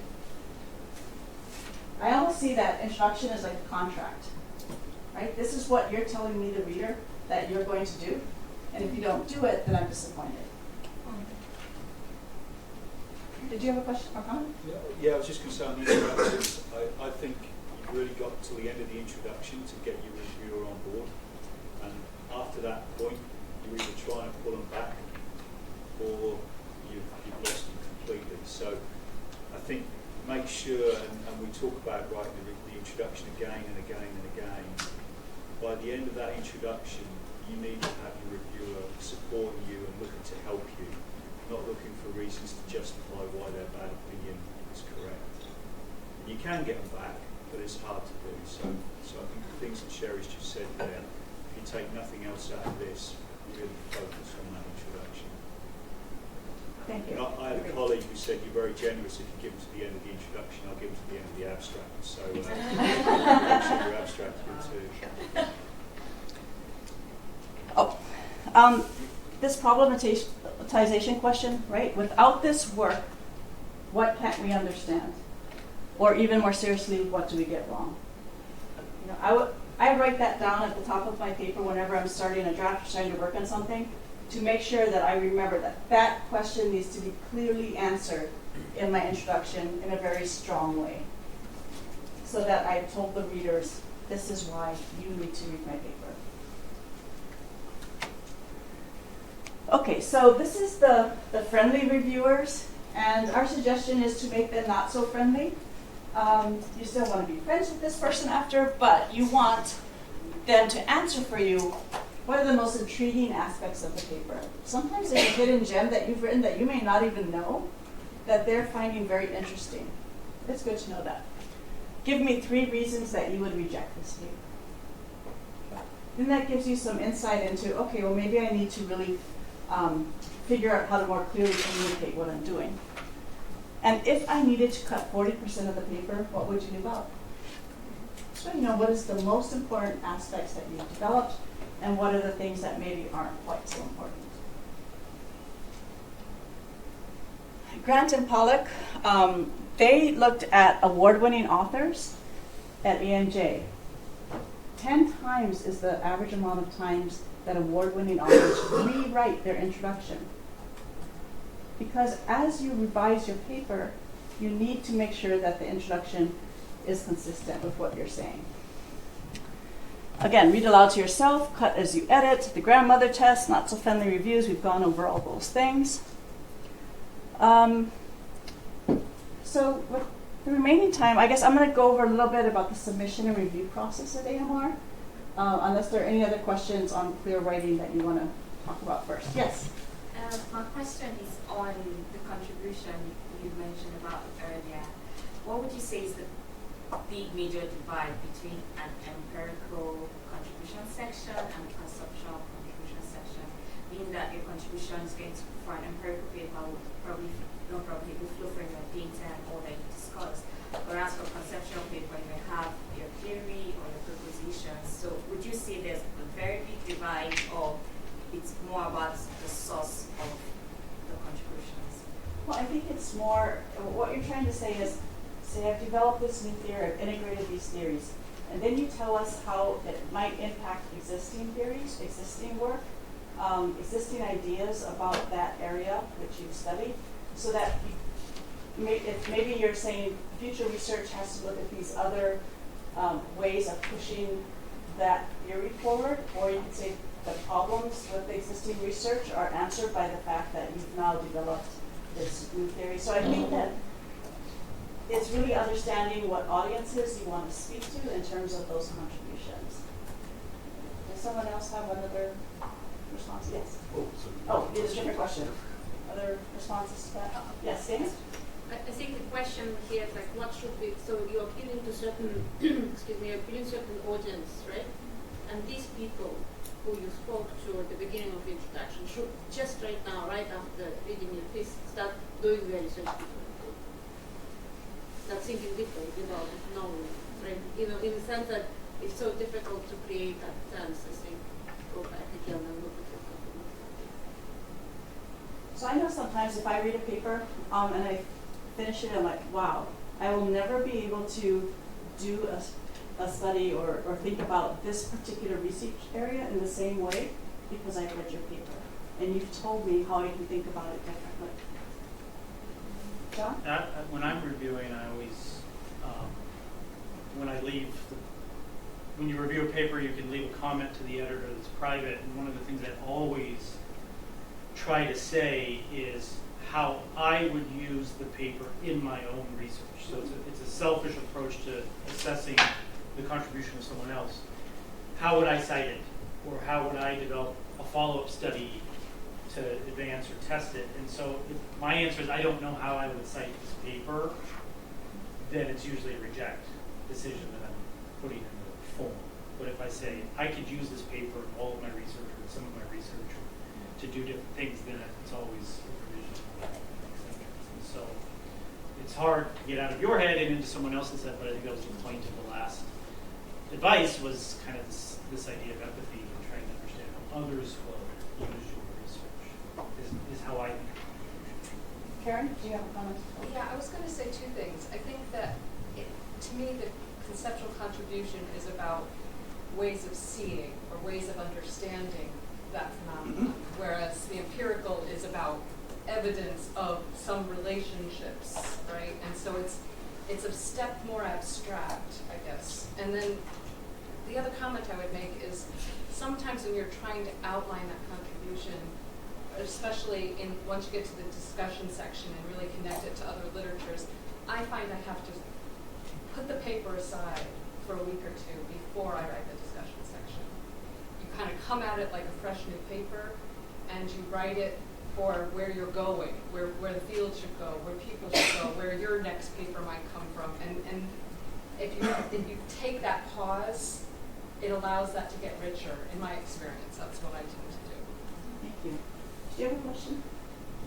I almost see that introduction as like a contract, right? This is what you're telling me, the reader, that you're going to do. And if you don't do it, then I'm disappointed. Did you have a question or comment? Yeah, I was just going to say on the introductions, I think you've really got to the end of the introduction to get your reviewer on board. And after that point, you're either trying to pull them back or you've lost them completely. So I think make sure, and we talk about writing the introduction again and again and again, by the end of that introduction, you need to have your reviewer supporting you and looking to help you, not looking for reasons to justify why their bad opinion is correct. You can get them back, but it's hard to do. So I think the things that Sherry's just said there, if you take nothing else out of this, really focus on that introduction. Thank you. And I had a colleague who said you're very generous if you give them to the end of the introduction, I'll give them to the end of the abstract. So your abstract too. This problematization question, right? Without this work, what can't we understand? Or even more seriously, what do we get wrong? You know, I write that down at the top of my paper whenever I'm starting a draft or starting to work on something to make sure that I remember that that question needs to be clearly answered in my introduction in a very strong way, so that I've told the readers, this is why you need to read my paper. Okay, so this is the friendly reviewers, and our suggestion is to make them not so friendly. You still want to be friends with this person after, but you want them to answer for you what are the most intriguing aspects of the paper. Sometimes there's a hidden gem that you've written that you may not even know that they're finding very interesting. It's good to know that. Give me 3 reasons that you would reject this paper. Then that gives you some insight into, okay, well maybe I need to really figure out how to more clearly communicate what I'm doing. And if I needed to cut 40% of the paper, what would you leave out? So you know what is the most important aspects that you've developed and what are the things that maybe aren't quite so important. Grant and Pollock, they looked at award-winning authors at ENJ. 10 times is the average amount of times that award-winning authors rewrite their introduction. Because as you revise your paper, you need to make sure that the introduction is consistent with what you're saying. Again, read aloud to yourself, cut as you edit, the grandmother test, not so friendly reviews, we've gone over all those things. So with the remaining time, I guess I'm going to go over a little bit about the submission and review process at AMR, unless there are any other questions on clear writing that you want to talk about first. Yes? My question is on the contribution you mentioned about earlier. What would you say is the big major divide between an empirical contribution section and a conceptual contribution section? Meaning that your contribution is going to, for an empirical paper, will probably flow from your data and all that you discussed. Whereas for conceptual paper, you may have your theory or your propositions. So would you say there's a very big divide, or it's more about the source of the contributions? Well, I think it's more, what you're trying to say is, say I've developed this new theory, I've integrated these theories, and then you tell us how it might impact existing theories, existing work, existing ideas about that area which you've studied, so that if maybe you're saying future research has to look at these other ways of pushing that theory forward, or you could say the problems with the existing research are answered by the fact that you've now developed this new theory. So I think that it's really understanding what audiences you want to speak to in terms of those contributions. Does someone else have another response? Yes. Oh, it's a different question. Other responses to that? Yes, Dana? I think the question here is like, what should we? So you're appealing to certain, excuse me, appealing to certain audience, right? And these people who you spoke to at the beginning of the introduction should just right now, right after reading your piece, start doing their research. Start thinking differently about it, knowing, right? You know, in the sense that it's so difficult to create that sense. I think go back again and look at it. So I know sometimes if I read a paper and I finish it, I'm like, wow, I will never be able to do a study or think about this particular research area in the same way because I've read your paper. And you've told me how I can think about it differently. John? When I'm reviewing, I always, when I leave, when you review a paper, you can leave a comment to the editor that's private. And one of the things I always try to say is how I would use the paper in my own research. So it's a selfish approach to assessing the contribution of someone else. How would I cite it? Or how would I develop a follow-up study to advance or test it? And so if my answer is I don't know how I would cite this paper, then it's usually a reject decision that I'm putting in the form. But if I say I could use this paper in all of my research or some of my research to do different things, then it's always a provision. And so it's hard to get out of your head and into someone else's head, but I think that was the point of the last advice, was kind of this idea of empathy and trying to understand how others will use your research is how I think. Karen, do you have a comment? Yeah, I was going to say two things. I think that, to me, the conceptual contribution is about ways of seeing or ways of understanding that phenomenon, whereas the empirical is about evidence of some relationships, right? And so it's a step more abstract, I guess. And then the other comment I would make is sometimes when you're trying to outline that contribution, especially once you get to the discussion section and really connect it to other literatures, I find I have to put the paper aside for a week or two before I write the discussion section. You kind of come at it like a fresh new paper, and you write it for where you're going, where the field should go, where people should go, where your next paper might come from. And if you take that pause, it allows that to get richer. In my experience, that's what I tend to do. Thank you. Do you have a question?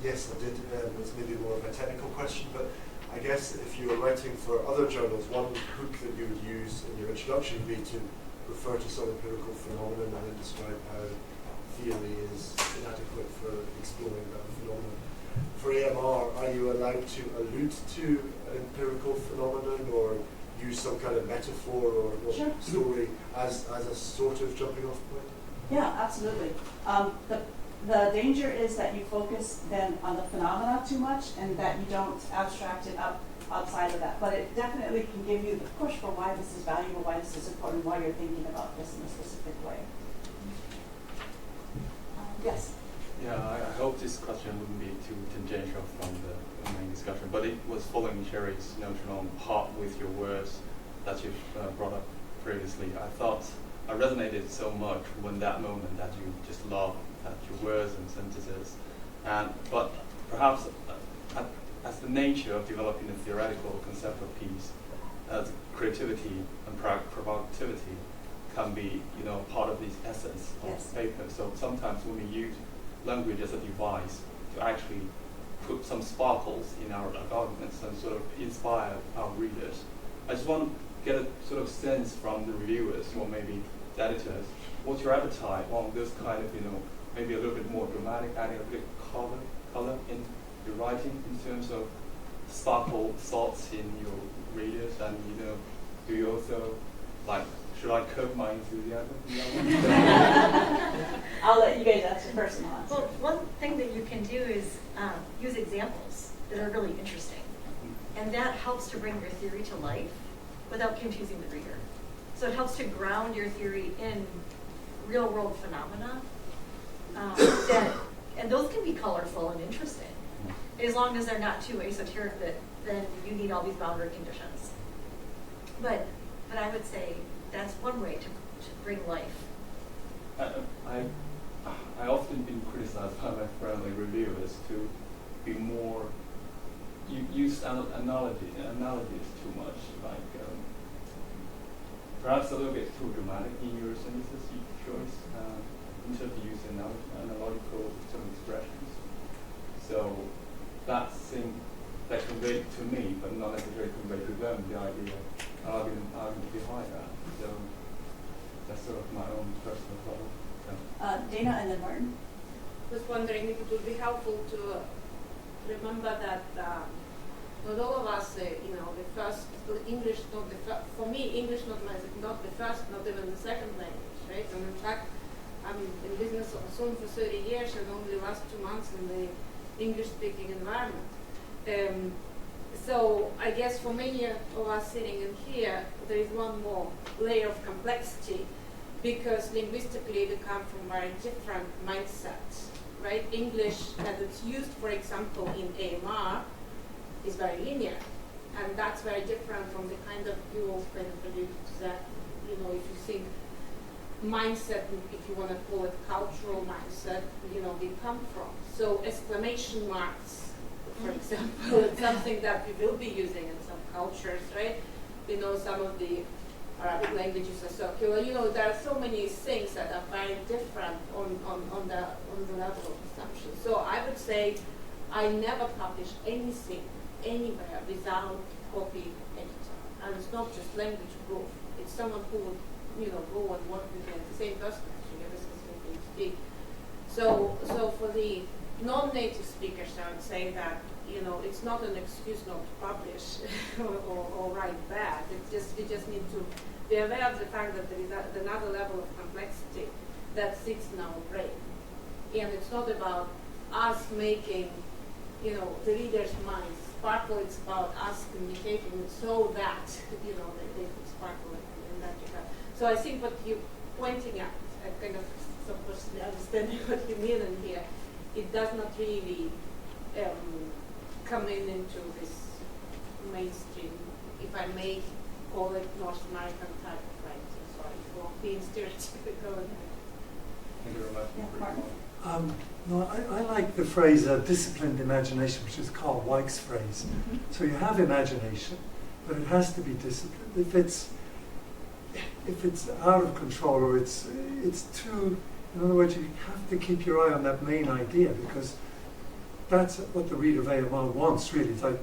Yes, I did. It's maybe more of a technical question, but I guess if you were writing for other journals, one hook that you would use in your introduction would be to refer to some empirical phenomenon and then describe how theory is inadequate for exploring that phenomenon. For AMR, are you allowed to allude to an empirical phenomenon or use some kind of metaphor or Sure. story as a sort of jumping off point? Yeah, absolutely. The danger is that you focus then on the phenomena too much and that you don't abstract it up outside of that. But it definitely can give you the push for why this is valuable, why this is important, why you're thinking about this in a specific way. Yes? Yeah, I hope this question wouldn't be too tangential from the main discussion, but it was following Sherry's notion on part with your words that you've brought up previously. I thought I resonated so much when that moment that you just love at your words and sentences, but perhaps as the nature of developing a theoretical conceptual piece, as creativity and provocativity can be, part of this essence of paper. So sometimes when we use language as a device to actually put some sparkles in our arguments and sort of inspire our readers, I just want to get a sort of sense from the reviewers or maybe the editors. What's your appetite on this kind of, maybe a little bit more dramatic, adding a bit color in your writing in terms of sparkle thoughts in your readers, and do you also should I curb my enthusiasm? I'll let you guys answer first and I'll answer. Well, one thing that you can do is use examples that are really interesting, and that helps to bring your theory to life without confusing the reader. So it helps to ground your theory in real-world phenomena. And those can be colorful and interesting, as long as they're not too esoteric that then you need all these boundary conditions. But I would say that's one way to bring life. I often been criticized by my friendly reviewers to be more, you use analogies too much, perhaps a little bit too dramatic in your sentences choice. Instead of using analogical sort of expressions. So that thing that conveyed to me, but not necessarily conveyed to them, the idea argument behind that. So that's sort of my own personal thought. Dana and then Martin. I was wondering if it would be helpful to remember that not all of us, the first English, for me, English not the first, not even the second language, right? And in fact, I'm in business soon for 30 years and only last 2 months in the English-speaking environment. So I guess for many of us sitting in here, there is one more layer of complexity, because linguistically they come from very different mindsets, right? English, as it's used, for example, in AMR, is very linear, and that's very different from the kind of view that, you know, if you think mindset, if you want to call it cultural mindset, you know, they come from. So exclamation marks, for example, it's something that we will be using in some cultures, right? You know, some of the Arabic languages are circular. You know, there are so many things that are very different on the level of assumption. So I would say I never publish anything anywhere without copy editor. And it's not just language proof. It's someone who would, you know, go and work with the same person actually ever since we speak. So for the non-native speakers, I would say that, you know, it's not an excuse not to publish or write bad. It's just, we just need to be aware of the fact that there is another level of complexity that sits in our brain. And it's not about us making, you know, the reader's mind sparkle. It's about us communicating so that, you know, they could sparkle in that regard. So I think what you're pointing at, I kind of supposedly understanding what you mean in here, it does not really come into this mainstream, if I may call it, North American type of writing. Sorry for being stereotypical. Thank you very much. Yeah, Martin. No, I like the phrase disciplined imagination, which is Carl Weick's phrase. Mm-hmm. So you have imagination, but it has to be disciplined. If it's out of control or it's too, in other words, you have to keep your eye on that main idea, because that's what the reader of AMR wants, really. It's like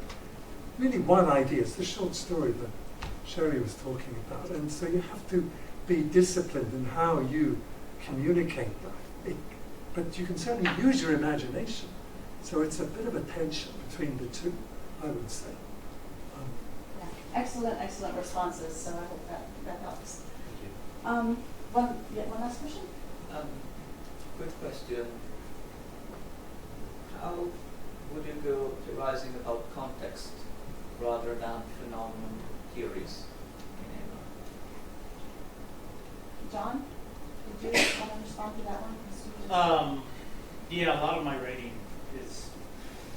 really one idea. It's the short story that Sherry was talking about. And so you have to be disciplined in how you communicate that. But you can certainly use your imagination. So it's a bit of a tension between the two, I would say. Yeah. Excellent responses. So I hope that helps. Thank you. One last question? Quick question. How would you go devising about context rather than phenomenon theories in AMR? John, did you want to respond to that one? Yeah, a lot of my writing is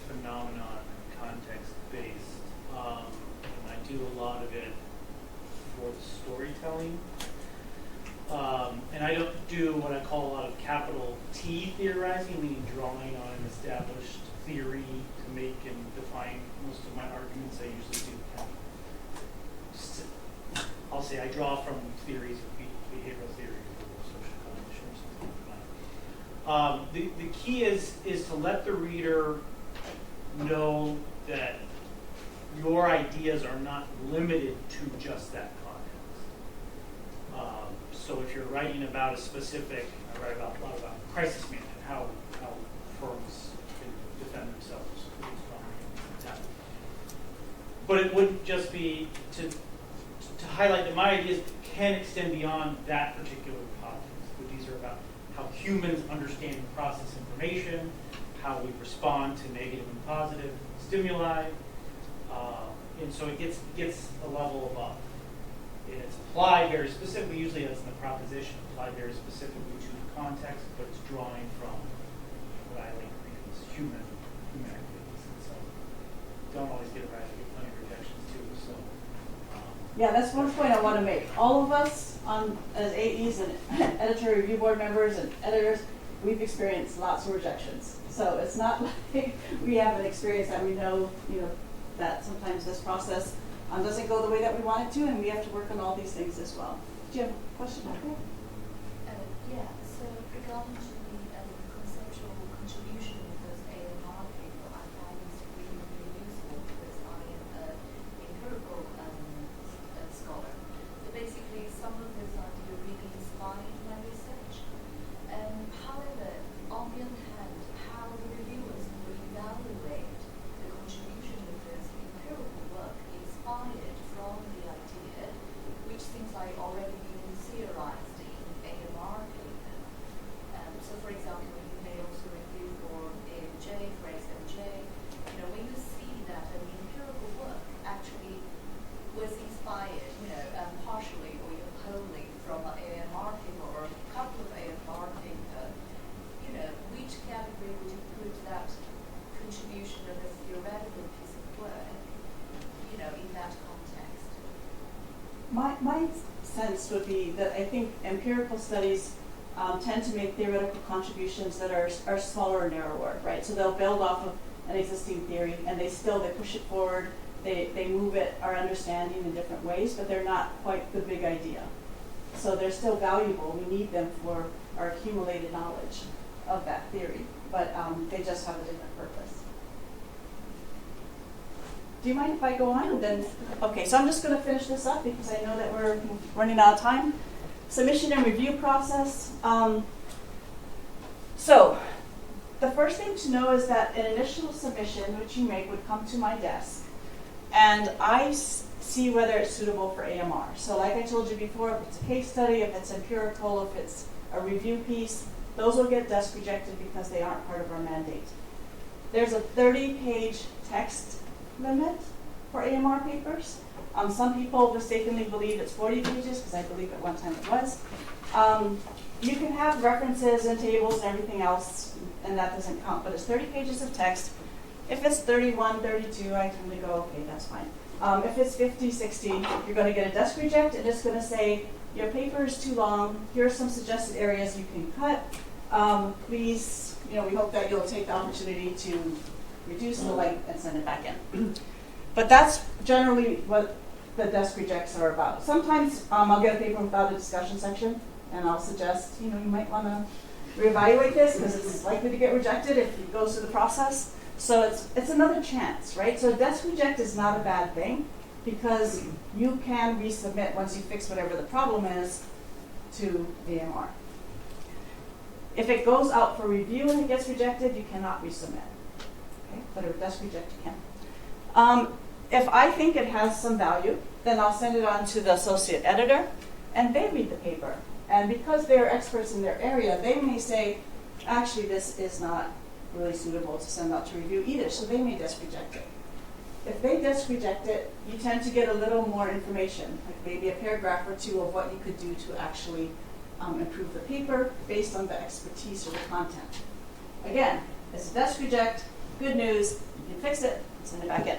phenomenon context based. And I do a lot of it for the storytelling. And I don't do what I call a lot of capital T theorizing, meaning drawing on an established theory to make and define most of my arguments. I usually do I'll say I draw from theories of behavioral theory or social cognition or something like that. The key is to let the reader know that your ideas are not limited to just that context. So if you're writing about a specific, I write a lot about crisis management, how firms can defend themselves against wrong. But it wouldn't just be to highlight that my ideas can extend beyond that particular context. But these are about how humans understand and process information, how we respond to negative and positive stimuli, and so it gets a level above. And it's applied very specifically, usually that's in the proposition, applied very specifically to the context, but it's drawing from what I like to read as human activities. And so don't always get it right. I get plenty of rejections too. So yeah, that's one point I want to make. All of us as AEs and editorial review board members and editors, we've experienced lots of rejections. So it's not like we haven't experienced that. We know, that sometimes this process doesn't go the way that we want it to, and we have to work on all these things as well. Do you have a question back there? Yeah, so regarding to the conceptual contribution of those AMR people, I find this really, really useful because I am an empirical scholar. So basically, some of those ideas really inspired my research. However, on the other hand, how the reviewers will evaluate the contribution of those empirical work inspired from the idea, which seems like already being theorized in AMR paper. So my sense would be that I think empirical studies tend to make theoretical contributions that are smaller and narrower, right? So they'll build off of an existing theory, and they push it forward, they move it, our understanding in different ways, but they're not quite the big idea. So they're still valuable. We need them for our accumulated knowledge of that theory, but they just have a different purpose. Do you mind if I go on? Then, okay, so I'm just going to finish this up because I know that we're running out of time. Submission and review process. So the first thing to know is that an initial submission, which you make, would come to my desk, and I see whether it's suitable for AMR. So like I told you before, if it's a case study, if it's empirical, if it's a review piece, those will get desk rejected because they aren't part of our mandate. There's a 30-page text limit for AMR papers. Some people mistakenly believe it's 40 pages, because I believe at one time it was. You can have references and tables and everything else, and that doesn't count, but it's 30 pages of text. If it's 31, 32, I tend to go, okay, that's fine. If it's 50, 60, you're going to get a desk reject, and it's going to say, your paper is too long, here are some suggested areas you can cut. Please, we hope that you'll take the opportunity to reduce the length and send it back in. But that's generally what the desk rejects are about. Sometimes I'll get a paper without a discussion section, and I'll suggest, you might want to reevaluate this because it's likely to get rejected if it goes through the process. So it's another chance, right? So a desk reject is not a bad thing because you can resubmit once you fix whatever the problem is to AMR. If it goes out for review and it gets rejected, you cannot resubmit. Okay? But a desk reject you can. If I think it has some value, then I'll send it on to the associate editor, and they read the paper. And because they're experts in their area, they may say, actually, this is not really suitable to send out to review either, so they may desk reject it. If they desk reject it, you tend to get a little more information, like maybe a paragraph or two of what you could do to actually improve the paper based on the expertise or the content. Again, it's a desk reject, good news, you can fix it, send it back in.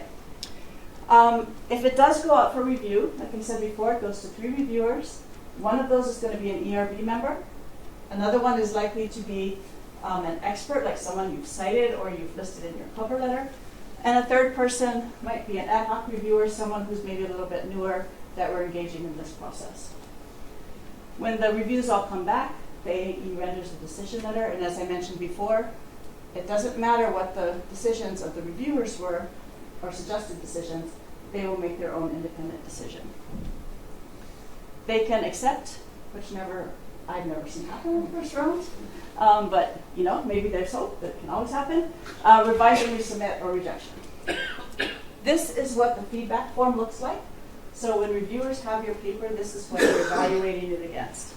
If it does go out for review, like I said before, it goes to 3 reviewers. One of those is going to be an ERB member. Another one is likely to be an expert, like someone you've cited or you've listed in your cover letter. And a third person might be an ad hoc reviewer, someone who's maybe a little bit newer that we're engaging in this process. When the reviews all come back, the AE renders a decision letter, and as I mentioned before, it doesn't matter what the decisions of the reviewers were, or suggested decisions, they will make their own independent decision. They can accept, which I've never seen happen in the first round, but maybe there's hope, that can always happen. Revise and resubmit or rejection. This is what the feedback form looks like. So when reviewers have your paper, this is what they're evaluating it against.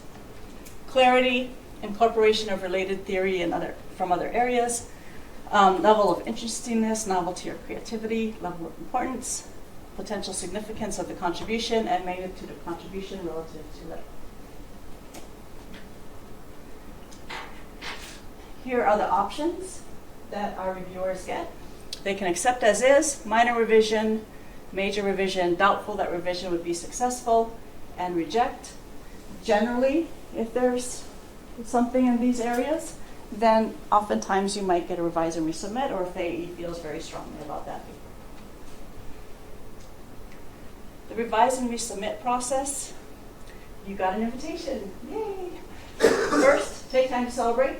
Clarity, incorporation of related theory and from other areas, level of interestingness, novelty or creativity, level of importance, potential significance of the contribution, and magnitude of contribution relative to it. Here are the options that our reviewers get. They can accept as is, minor revision, major revision, doubtful that revision would be successful, and reject. Generally, if there's something in these areas, then oftentimes you might get a revise and resubmit, or if the AE feels very strongly about that paper. The revise and resubmit process, you got an invitation. Yay! First, take time to celebrate.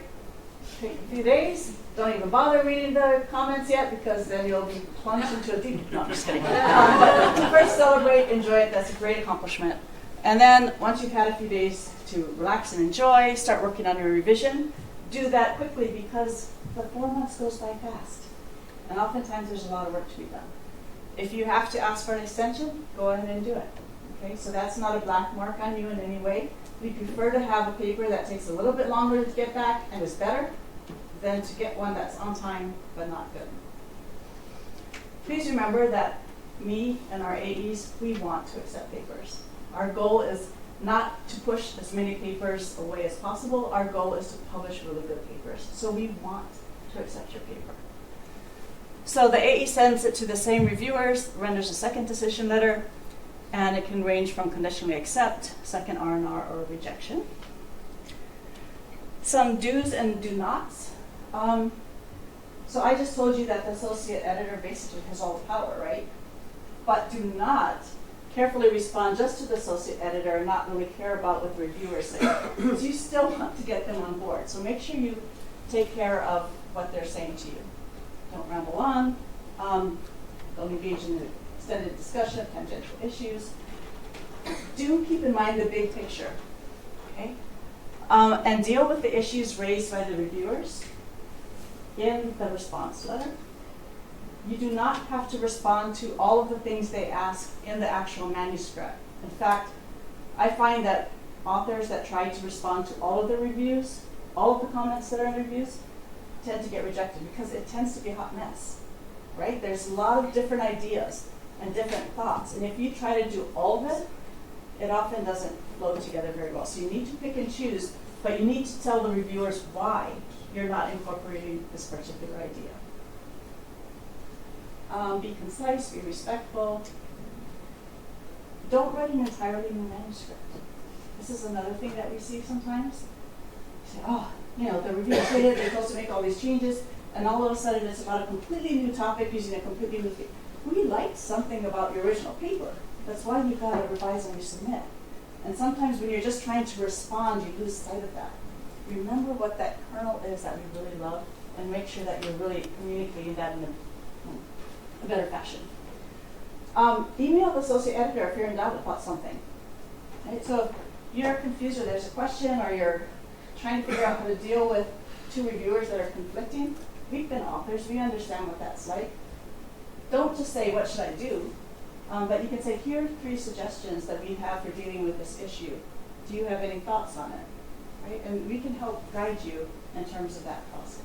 Take a few days. Don't even bother reading the comments yet because then you'll be plunged into a deep. No, I'm just kidding. But first, celebrate, enjoy it. That's a great accomplishment. And then once you've had a few days to relax and enjoy, start working on your revision. Do that quickly because the 4 months goes by fast. And oftentimes there's a lot of work to be done. If you have to ask for an extension, go ahead and do it. Okay, so that's not a black mark on you in any way. We prefer to have a paper that takes a little bit longer to get back and is better than to get one that's on time but not good. Please remember that me and our AEs, we want to accept papers. Our goal is not to push as many papers away as possible. Our goal is to publish really good papers. So we want to accept your paper. So the AE sends it to the same reviewers, renders a second decision letter, And it can range from conditionally accept, second R&R, or rejection. Some do's and do nots. So I just told you that the associate editor basically has all the power, right? But do not carefully respond just to the associate editor and not really care about what the reviewers say, because you still want to get them on board. So make sure you take care of what they're saying to you. Don't ramble on. Don't engage in an extended discussion of tangential issues. Do keep in mind the big picture, okay? And deal with the issues raised by the reviewers in the response letter. You do not have to respond to all of the things they ask in the actual manuscript. In fact, I find that authors that try to respond to all of the reviews, all of the comments that are in reviews, tend to get rejected because it tends to be a hot mess, right? There's a lot of different ideas and different thoughts. And if you try to do all of it, it often doesn't flow together very well. So you need to pick and choose, but you need to tell the reviewers why you're not incorporating this particular idea. Be concise, be respectful. Don't write an entirely new manuscript. This is another thing that we see sometimes. You say, oh, you know, the reviewers did it, they're supposed to make all these changes, and all of a sudden it's about a completely new topic using a completely new thing. We liked something about the original paper. That's why you've got to revise and resubmit. And sometimes when you're just trying to respond, you lose sight of that. Remember what that kernel is that we really love, and make sure that you're really communicating that in a better fashion. Email the associate editor if you're in doubt about something. Right? So if you're confused or there's a question or you're trying to figure out how to deal with two reviewers that are conflicting, we've been authors, we understand what that's like. Don't just say, what should I do? But you can say, here are 3 suggestions that we have for dealing with this issue. Do you have any thoughts on it? Right? And we can help guide you in terms of that process.